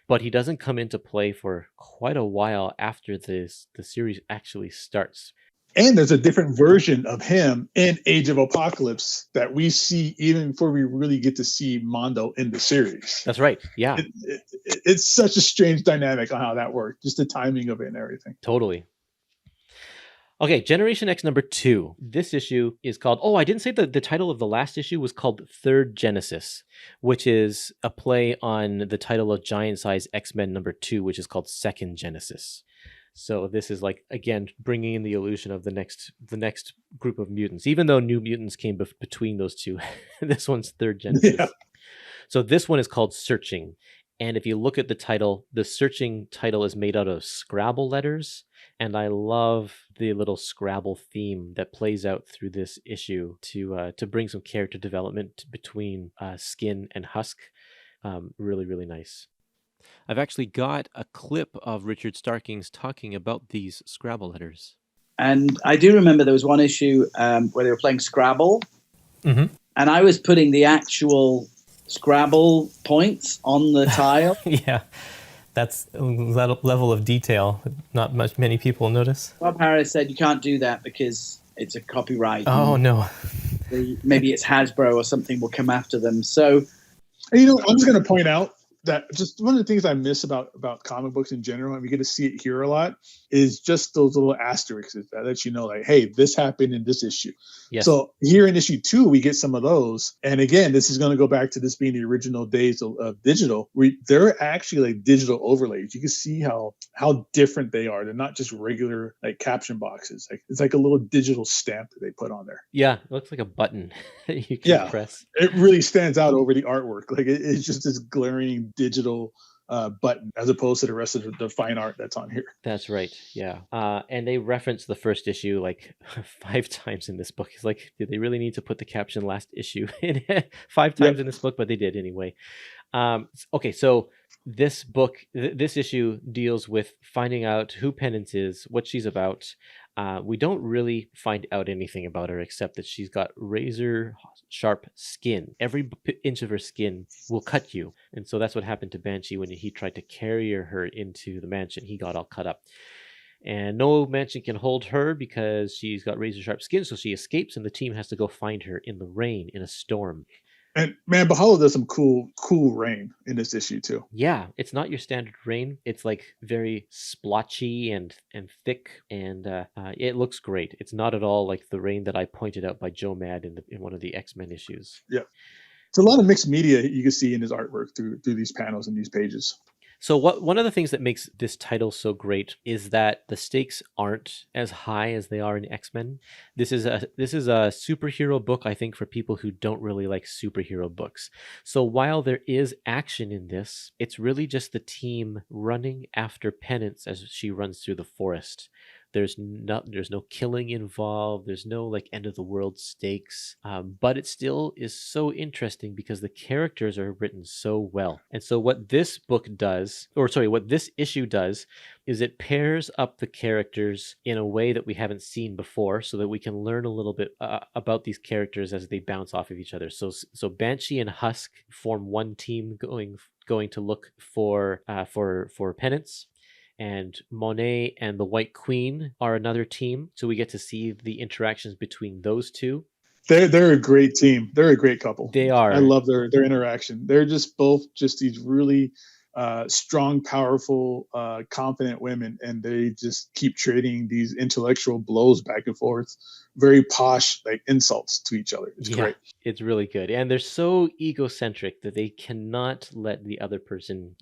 but he doesn't come into play for quite a while after the series actually starts. And there's a different version of him in Age of Apocalypse that we see even before we really get to see Mondo in the series. That's right. Yeah. It's such a strange dynamic on how that worked, just the timing of it and everything. Totally. Okay, Generation X number 2. This issue is called... Oh, I didn't say the title of the last issue was called Third Genesis, which is a play on the title of Giant Size X-Men number 2, which is called Second Genesis. So this is like, again, bringing in the illusion of the next group of mutants. Even though New Mutants came between those two, this one's Third Genesis. Yeah. So this one is called Searching. And if you look at the title, the Searching title is made out of Scrabble letters. And I love the little Scrabble theme that plays out through this issue to bring some character development between Skin and Husk. Really, really nice. I've actually got a clip of Richard Starkings talking about these Scrabble letters. And I do remember there was one issue where they were playing Scrabble. Mm-hmm. And I was putting the actual Scrabble points on the tile. Yeah. That's a level of detail not many people notice. Bob Harris said you can't do that because it's a copyright. Oh, no. Maybe it's Hasbro or something will come after them. So, I'm just going to point out that just one of the things I miss about comic books in general, and we get to see it here a lot, is just those little asterisks that let you know, like, hey, this happened in this issue. Yes. So here in issue 2, we get some of those. And again, this is going to go back to this being the original days of digital. They're actually like digital overlays. You can see how different they are. They're not just regular like caption boxes. Like it's like a little digital stamp that they put on there. Yeah, it looks like a button you can press. It really stands out over the artwork. Like it's just this glaring digital button as opposed to the rest of the fine art that's on here. That's right. Yeah. And they reference the first issue like 5 times in this book. It's like, did they really need to put the caption last issue in 5 times in this book? But they did anyway. Okay, so this book, this issue deals with finding out who Penance is, what she's about. We don't really find out anything about her except that she's got razor sharp skin. Every inch of her skin will cut you. And so that's what happened to Banshee when he tried to carry her into the mansion. He got all cut up. And no mansion can hold her because she's got razor sharp skin. So she escapes and the team has to go find her in the rain, in a storm. And man, Buccellatto does some cool rain in this issue too. Yeah, it's not your standard rain. It's like very splotchy and thick, and it looks great. It's not at all like the rain that I pointed out by Joe Mad in one of the X-Men issues. Yeah, it's a lot of mixed media you can see in his artwork through these panels and these pages. So one of the things that makes this title so great is that the stakes aren't as high as they are in X-Men. This is a superhero book, I think, for people who don't really like superhero books. So while there is action in this, it's really just the team running after Penance as she runs through the forest. There's no killing involved. There's no like end of the world stakes. But it still is so interesting because the characters are written so well. And so what this issue does is it pairs up the characters in a way that we haven't seen before so that we can learn a little bit about these characters as they bounce off of each other. So Banshee and Husk form one team going to look for Penance. And Monet and the White Queen are another team. So we get to see the interactions between those two. They're a great team. They're a great couple. They are. I love their interaction. They're just both just these really strong, powerful, confident women. And they just keep trading these intellectual blows back and forth. Very posh, like insults to each other. It's great. It's really good. And they're so egocentric that they cannot let the other person,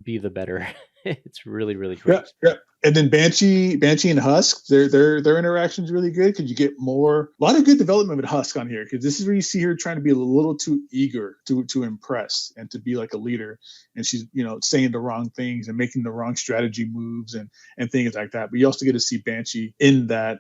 be the better. It's really, really great. Yeah. And then Banshee and Husk, their interaction's really good because you get a lot of good development with Husk on here because this is where you see her trying to be a little too eager to impress and to be like a leader, and she's saying the wrong things and making the wrong strategy moves and things like that. But you also get to see Banshee in that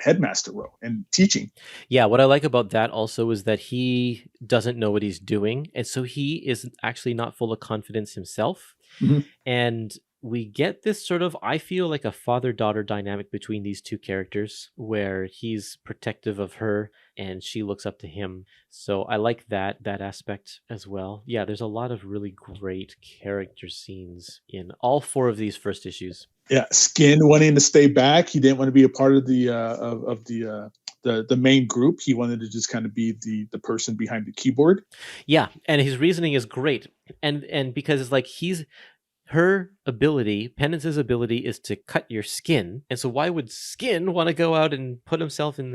headmaster role and teaching. Yeah, what I like about that also is that he doesn't know what he's doing, and so he is actually not full of confidence himself. Mm-hmm. And we get this sort of, I feel like a father-daughter dynamic between these two characters where he's protective of her and she looks up to him. So I like that aspect as well. Yeah, there's a lot of really great character scenes in all 4 of these first issues. Yeah, Skin wanting to stay back. He didn't want to be a part of the main group. He wanted to just kind of be the person behind the keyboard. Yeah, and his reasoning is great. And because it's like Penance's ability is to cut your skin. And so why would Skin want to go out and put himself in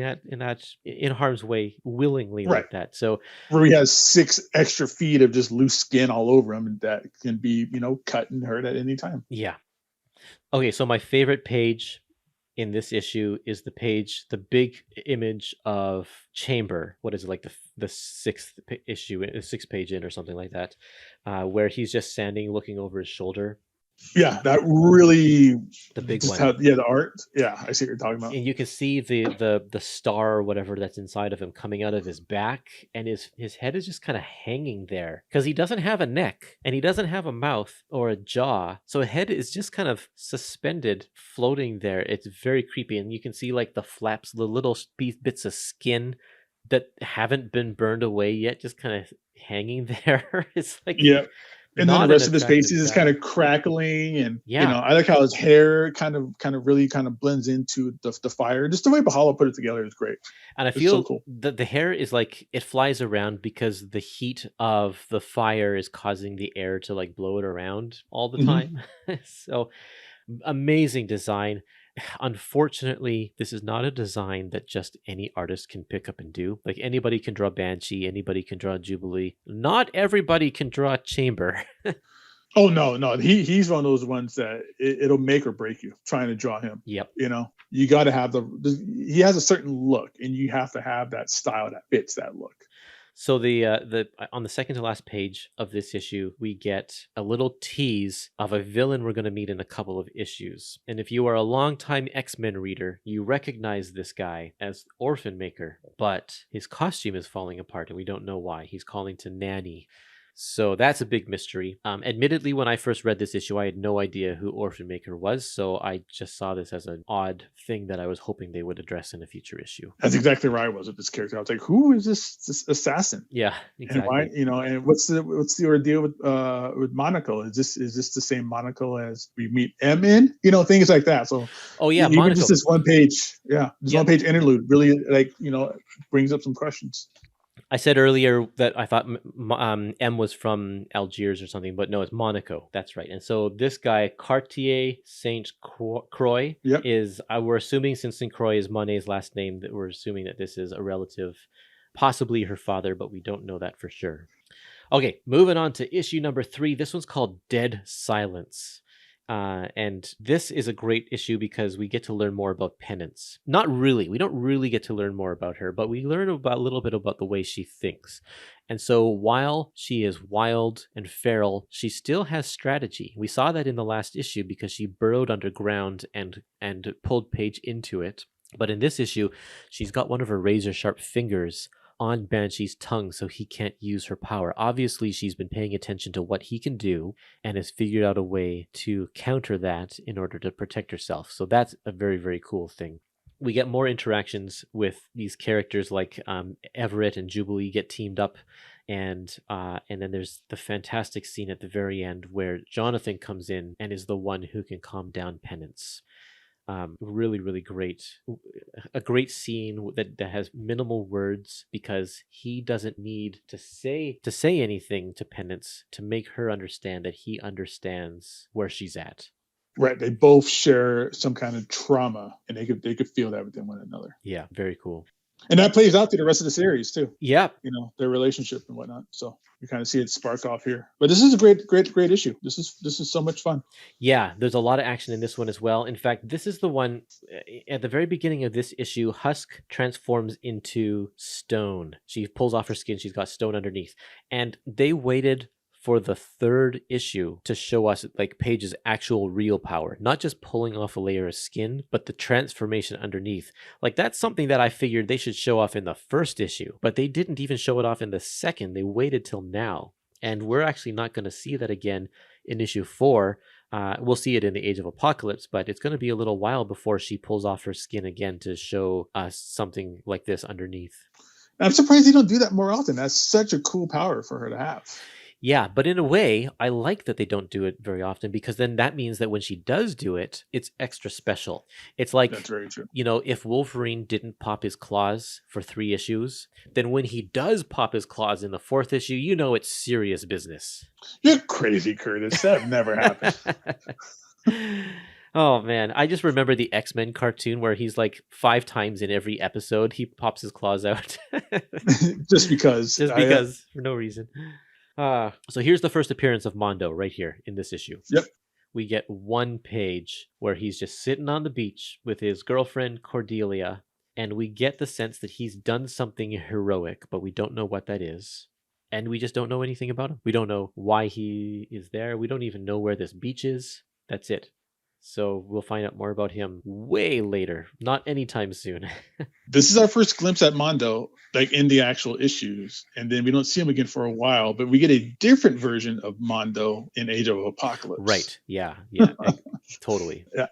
harm's way willingly like that? So where he has 6 extra feet of just loose skin all over him and that can be, cut and hurt at any time. Yeah. Okay, so my favorite page in this issue is the big image of Chamber. What is it, like the 6th issue, 6th page in or something like that, where he's just standing looking over his shoulder. Yeah, that really the big one. The art. Yeah, I see what you're talking about. And you can see the star or whatever that's inside of him coming out of his back, and his head is just kind of hanging there because he doesn't have a neck and he doesn't have a mouth or a jaw, so a head is just kind of suspended, floating there. It's very creepy, and you can see like the flaps, the little bits of skin that haven't been burned away yet, just kind of hanging there. It's like And then the rest of his face is kind of crackling, and I like how his hair kind of really blends into the fire. Just the way Buccellatto put it together is great. And I feel so cool. The hair is like it flies around because the heat of the fire is causing the air to like blow it around all the time. So amazing design. Unfortunately, this is not a design that just any artist can pick up and do. Like anybody can draw Banshee, anybody can draw Jubilee. Not everybody can draw Chamber. Oh no, he's one of those ones that it'll make or break you trying to draw him. Yep. You got to have he has a certain look, and you have to have that style that fits that look. So the on the second to last page of this issue, we get a little tease of a villain we're going to meet in a couple of issues. And if you are a longtime X-Men reader, you recognize this guy as Orphan Maker, but his costume is falling apart and we don't know why. He's calling to Nanny. So that's a big mystery. Admittedly, when I first read this issue, I had no idea who Orphan Maker was, so I just saw this as an odd thing that I was hoping they would address in a future issue. That's exactly where I was with this character. I was like, "Who is this assassin?" Yeah, exactly. And why? And what's the ordeal with Monaco? Is this the same Monaco as we meet M in? Things like that. So, even Monaco. Just this one page, one page interlude really brings up some questions. I said earlier that I thought M was from Algiers or something, but no, it's Monaco. That's right. And so this guy, Cartier Saint Croix, is, we're assuming since Saint Croix is Monet's last name, that we're assuming that this is a relative, possibly her father, but we don't know that for sure. Okay, moving on to issue number 3. This one's called Dead Silence. And this is a great issue because we get to learn more about Penance. Not really. We don't really get to learn more about her, but we learn a little bit about the way she thinks. And so while she is wild and feral, she still has strategy. We saw that in the last issue because she burrowed underground and pulled Paige into it. But in this issue, she's got one of her razor-sharp fingers on Banshee's tongue so he can't use her power. Obviously, she's been paying attention to what he can do and has figured out a way to counter that in order to protect herself. So that's a very, very cool thing. We get more interactions with these characters like Everett and Jubilee get teamed up. And then there's the fantastic scene at the very end where Jonathan comes in and is the one who can calm down Penance. Really, really great. A great scene that has minimal words because he doesn't need to say anything to Penance to make her understand that he understands where she's at. Right. They both share some kind of trauma, and they could feel that within one another. Yeah, very cool. And that plays out through the rest of the series too. Yeah. Their relationship and whatnot. So you kind of see it spark off here. But this is a great issue. This is so much fun. Yeah, there's a lot of action in this one as well. In fact, this is the one at the very beginning of this issue, Husk transforms into stone. She pulls off her skin. She's got stone underneath. And they waited for the third issue to show us like Paige's actual real power, not just pulling off a layer of skin, but the transformation underneath. Like that's something that I figured they should show off in the first issue, but they didn't even show it off in the second. They waited till now. And we're actually not going to see that again in issue 4. We'll see it in the Age of Apocalypse, but it's going to be a little while before she pulls off her skin again to show us something like this underneath. I'm surprised they don't do that more often. That's such a cool power for her to have. Yeah, but in a way, I like that they don't do it very often because then that means that when she does do it, it's extra special. It's like, that's very true. If Wolverine didn't pop his claws for 3 issues, then when he does pop his claws in the 4th issue, it's serious business. You're crazy, Curtis. That never happened. Oh, man. I just remember the X-Men cartoon where he's like 5 times in every episode, he pops his claws out. Just because. For no reason. So here's the first appearance of Mondo right here in this issue. Yep. We get one page where he's just sitting on the beach with his girlfriend Cordelia, and we get the sense that he's done something heroic, but we don't know what that is. And we just don't know anything about him. We don't know why he is there. We don't even know where this beach is. That's it. So we'll find out more about him way later, not anytime soon. This is our first glimpse at Mondo, like in the actual issues. And then we don't see him again for a while, but we get a different version of Mondo in Age of Apocalypse. Right. Yeah. Totally. Yeah.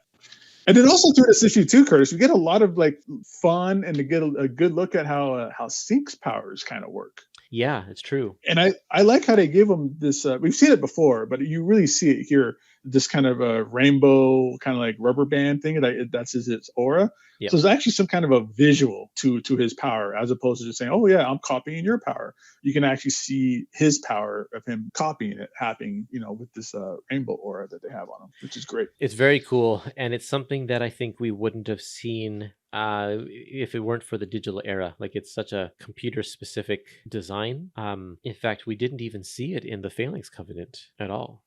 And then also through this issue too, Curtis, we get a lot of like fun and to get a good look at how Sync's powers kind of work. Yeah, it's true. And I like how they give him this. We've seen it before, but you really see it here. This kind of a rainbow, kind of like rubber band thing. That's his aura. Yep. So there's actually some kind of a visual to his power, as opposed to just saying, "Oh yeah, I'm copying your power." You can actually see his power of him copying it happening, with this rainbow aura that they have on him, which is great. It's very cool, and it's something that I think we wouldn't have seen if it weren't for the digital era. Like, it's such a computer-specific design. In fact, we didn't even see it in the Phalanx Covenant at all.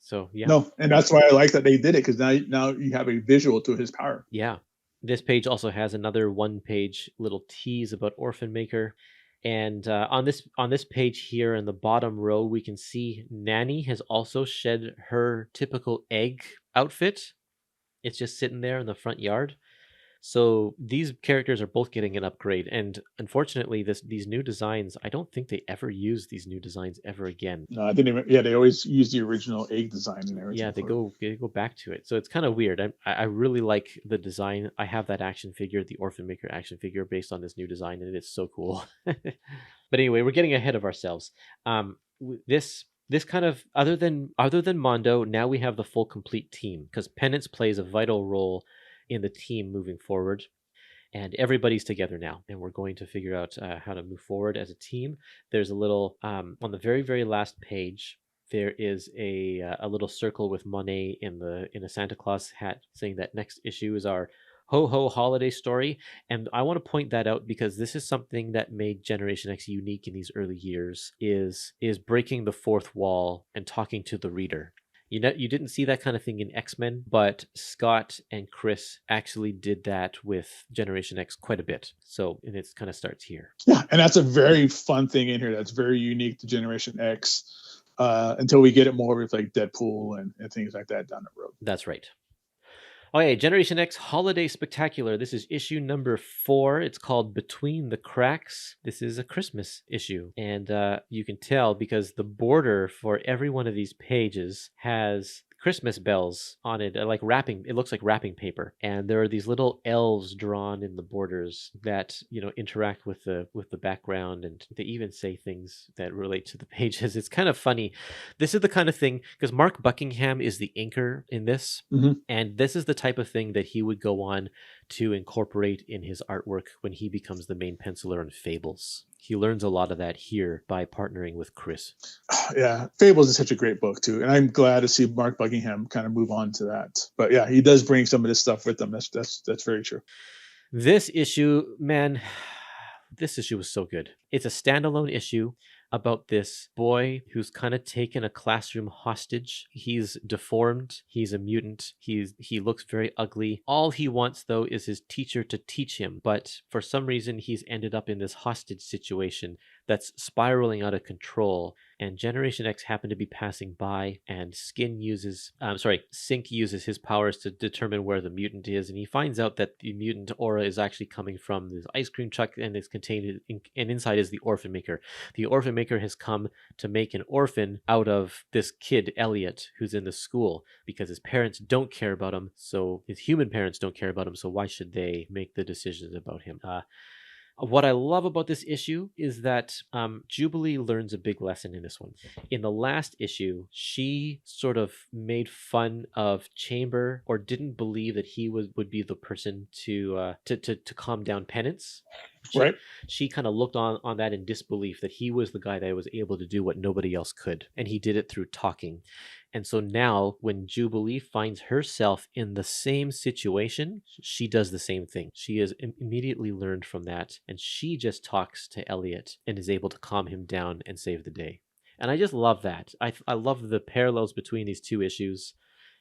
So, yeah. No, and that's why I like that they did it, because now you have a visual to his power. Yeah. This page also has another one-page little tease about Orphan Maker. And on this page here in the bottom row, we can see Nanny has also shed her typical egg outfit. It's just sitting there in the front yard. So these characters are both getting an upgrade, and unfortunately, these new designs, I don't think they ever use these new designs ever again. No, I didn't even. Yeah, they always use the original egg design and everything. Yeah, they go back to it. So it's kind of weird. I really like the design. I have that action figure, the Orphan Maker action figure, based on this new design, and it's so cool. But anyway, we're getting ahead of ourselves. This kind of, other than Mondo, now we have the full complete team, because Penance plays a vital role in the team moving forward, and everybody's together now, and we're going to figure out how to move forward as a team. There's a little on the very, very last page, there is a little circle with Monet in a Santa Claus hat, saying that next issue is our ho ho holiday story. And I want to point that out, because this is something that made Generation X unique in these early years, is breaking the fourth wall and talking to the reader. You didn't see that kind of thing in X-Men, but Scott and Chris actually did that with Generation X quite a bit. So, and it kind of starts here. Yeah, and that's a very fun thing in here that's very unique to Generation X, until we get it more with like Deadpool and things like that down the road. That's right. Okay, Generation X Holiday Spectacular. This is issue number 4. It's called Between the Cracks. This is a Christmas issue. And you can tell because the border for every one of these pages has Christmas bells on it, like wrapping. It looks like wrapping paper, and there are these little elves drawn in the borders that interact with the background, and they even say things that relate to the pages. It's kind of funny. This is the kind of thing, because Mark Buckingham is the inker in this, and this is the type of thing that he would go on to incorporate in his artwork when he becomes the main penciler on Fables. He learns a lot of that here by partnering with Chris. Yeah, Fables is such a great book too, and I'm glad to see Mark Buckingham kind of move on to that. But yeah, he does bring some of this stuff with him. That's very true. This issue, man, this issue was so good. It's a standalone issue about this boy who's kind of taken a classroom hostage. He's deformed. He's a mutant. He looks very ugly. All he wants, though, is his teacher to teach him. But for some reason, he's ended up in this hostage situation that's spiraling out of control. And Generation X happened to be passing by, and Sink uses his powers to determine where the mutant is, and he finds out that the mutant aura is actually coming from this ice cream truck, and it's contained and inside is the Orphan Maker. The Orphan Maker has come to make an orphan out of this kid, Elliot, who's in the school, because his parents don't care about him, so his human parents don't care about him, so why should they make the decisions about him? What I love about this issue is that Jubilee learns a big lesson in this one. In the last issue, she sort of made fun of Chamber, or didn't believe that he would be the person to calm down Penance. She kind of looked on that in disbelief, that he was the guy that was able to do what nobody else could, and he did it through talking. And so now, when Jubilee finds herself in the same situation, she does the same thing. She has immediately learned from that, and she just talks to Elliot and is able to calm him down and save the day. And I just love that. I love the parallels between these two issues,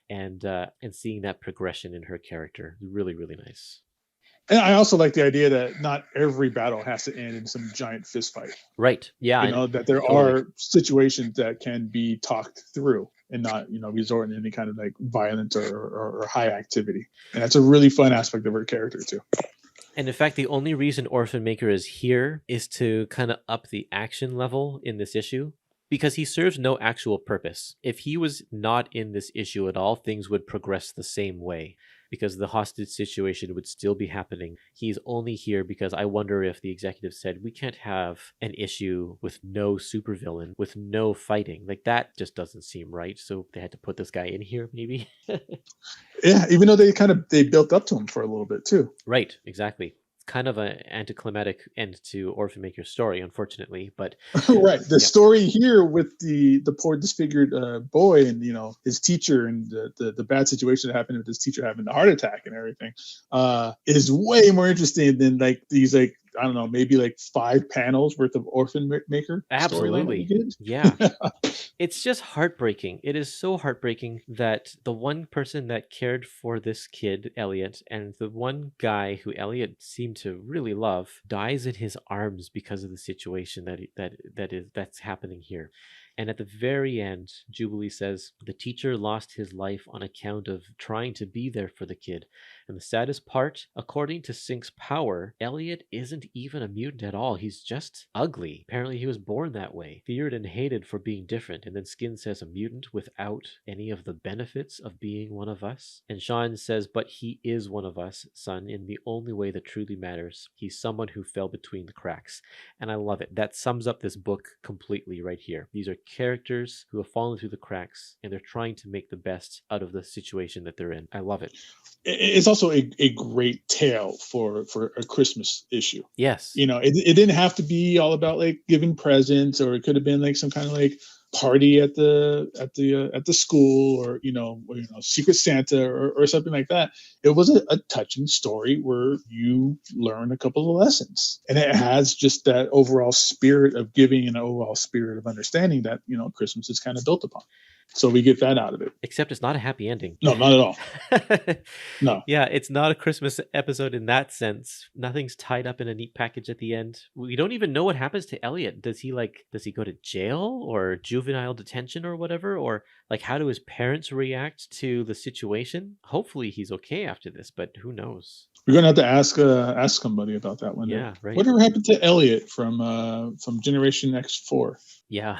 and seeing that progression in her character. Really, really nice. And I also like the idea that not every battle has to end in some giant fist fight. Right. Yeah. That there are situations that can be talked through and not, resort to any kind of like violence or high activity. And that's a really fun aspect of her character too. And in fact, the only reason Orphan Maker is here is to kind of up the action level in this issue, because he serves no actual purpose. If he was not in this issue at all, things would progress the same way. because the hostage situation would still be happening. He's only here because I wonder if the executive said, we can't have an issue with no supervillain, with no fighting. Like, that just doesn't seem right. So they had to put this guy in here, maybe. Yeah, even though they built up to him for a little bit too. Right, exactly. Kind of an anticlimactic end to Orphan Maker's story, unfortunately, but right. The story here with the poor disfigured boy and his teacher and the bad situation that happened with his teacher having the heart attack and everything is way more interesting than like these like, I don't know, maybe like 5 panels worth of Orphan Maker. Absolutely. Yeah. It's just heartbreaking. It is so heartbreaking that the one person that cared for this kid, Elliot, and the one guy who Elliot seemed to really love dies in his arms because of the situation that's happening here. And at the very end, Jubilee says, the teacher lost his life on account of trying to be there for the kid. And the saddest part, according to Sync's power, Elliot isn't even a mutant at all. He's just ugly. Apparently he was born that way, feared and hated for being different. And then Skin says, a mutant without any of the benefits of being one of us. And Sean says, but he is one of us, son, in the only way that truly matters. He's someone who fell between the cracks. And I love it. That sums up this book completely right here. These are characters who have fallen through the cracks, and they're trying to make the best out of the situation that they're in. I love it. It's also a great tale for a Christmas issue. Yes. It didn't have to be all about like giving presents, or it could have been like some kind of like party at the school, or Secret Santa or something like that. It was a touching story where you learn a couple of lessons, and it has just that overall spirit of giving and overall spirit of understanding that Christmas is kind of built upon. So we get that out of it. Except it's not a happy ending. No, not at all. No. Yeah, it's not a Christmas episode in that sense. Nothing's tied up in a neat package at the end. We don't even know what happens to Elliot. Does he go to jail or juvenile detention or whatever? Or like, how do his parents react to the situation? Hopefully he's okay after this, but who knows? We're gonna have to ask somebody about that one. Yeah, right. Whatever happened to Elliot from Generation X4? Yeah.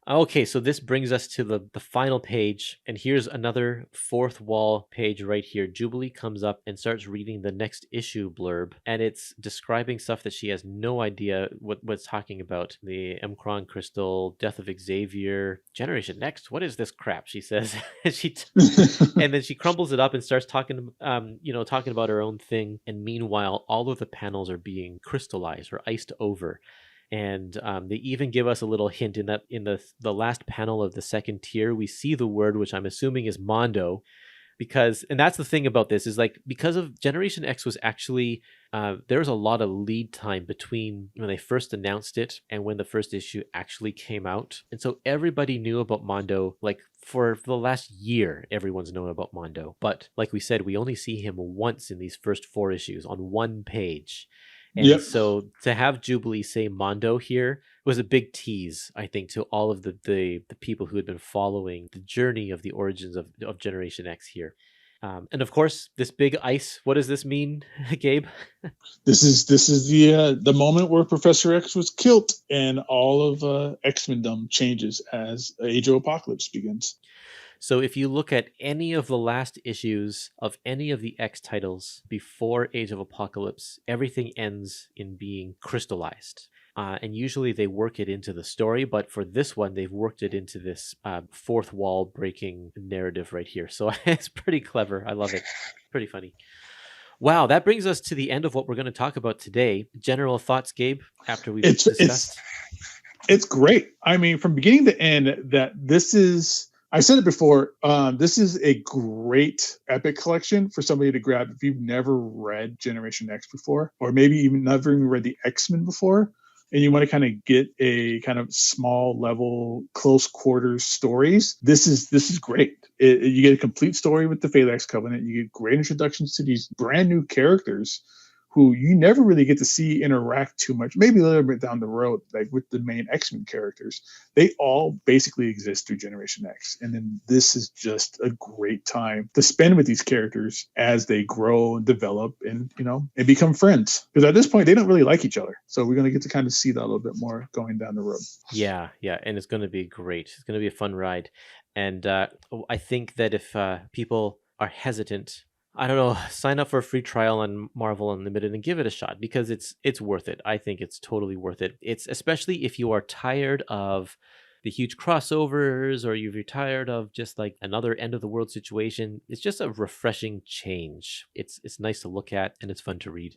Okay, so this brings us to the final page, and here's another fourth wall page right here. Jubilee comes up and starts reading the next issue blurb, and it's describing stuff that she has no idea what it's talking about. The M'Kraan crystal, death of Xavier, Generation Next. What is this crap? She says. And then she crumbles it up and starts talking about her own thing. And meanwhile, all of the panels are being crystallized or iced over. And they even give us a little hint in the last panel of the second tier. We see the word, which I'm assuming is Mondo, and that's the thing about this, is like, because of Generation X was actually, there was a lot of lead time between when they first announced it and when the first issue actually came out. And so everybody knew about Mondo, like for the last year, everyone's known about Mondo. But like we said, we only see him once in these first 4 issues on one page. And so to have Jubilee say Mondo here was a big tease, I think, to all of the people who had been following the journey of the origins of Generation X here. And of course, this big ice, what does this mean, Gabe? This is the moment where Professor X was killed, and all of X-Mendom changes as Age of Apocalypse begins. So if you look at any of the last issues of any of the X titles before Age of Apocalypse, everything ends in being crystallized. And usually they work it into the story, but for this one, they've worked it into this fourth wall breaking narrative right here. So it's pretty clever. I love it. Pretty funny. Wow, that brings us to the end of what we're going to talk about today. General thoughts, Gabe, after we've discussed? It's great. I mean, from beginning to end, that this is... I said it before, this is a great epic collection for somebody to grab if you've never read Generation X before, or maybe even never even read the X-Men before, and you want to kind of get a kind of small level, close quarters stories. This is great. You get a complete story with the Phalanx Covenant. You get great introductions to these brand new characters who you never really get to see interact too much, maybe a little bit down the road, like with the main X-Men characters. They all basically exist through Generation X. And then this is just a great time to spend with these characters as they grow and develop and become friends. Because at this point, they don't really like each other. So we're going to get to kind of see that a little bit more going down the road. Yeah. And it's going to be great. It's going to be a fun ride. And I think that if people are hesitant, I don't know, sign up for a free trial on Marvel Unlimited and give it a shot, because it's worth it. I think it's totally worth it. It's especially if you are tired of the huge crossovers, or you're tired of just like another end of the world situation. It's just a refreshing change. It's nice to look at, and it's fun to read.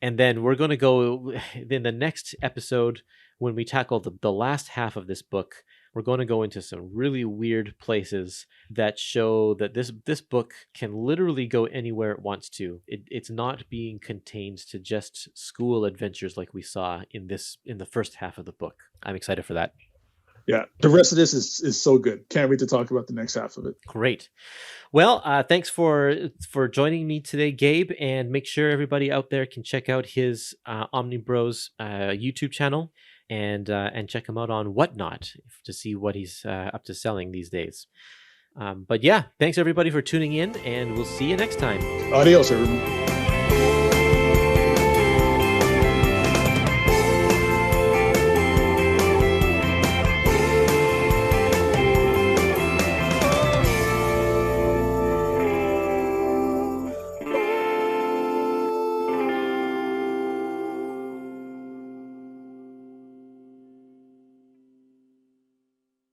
And then we're going to go in the next episode, when we tackle the last half of this book. We're going to go into some really weird places that show that this book can literally go anywhere it wants to. It's not being contained to just school adventures like we saw in the first half of the book. I'm excited for that. Yeah, the rest of this is so good. Can't wait to talk about the next half of it. Great. Well, thanks for joining me today, Gabe, and make sure everybody out there can check out his Omnibros YouTube channel, and check him out on Whatnot to see what he's up to selling these days. But yeah, thanks everybody for tuning in, and we'll see you next time. Adios, everyone.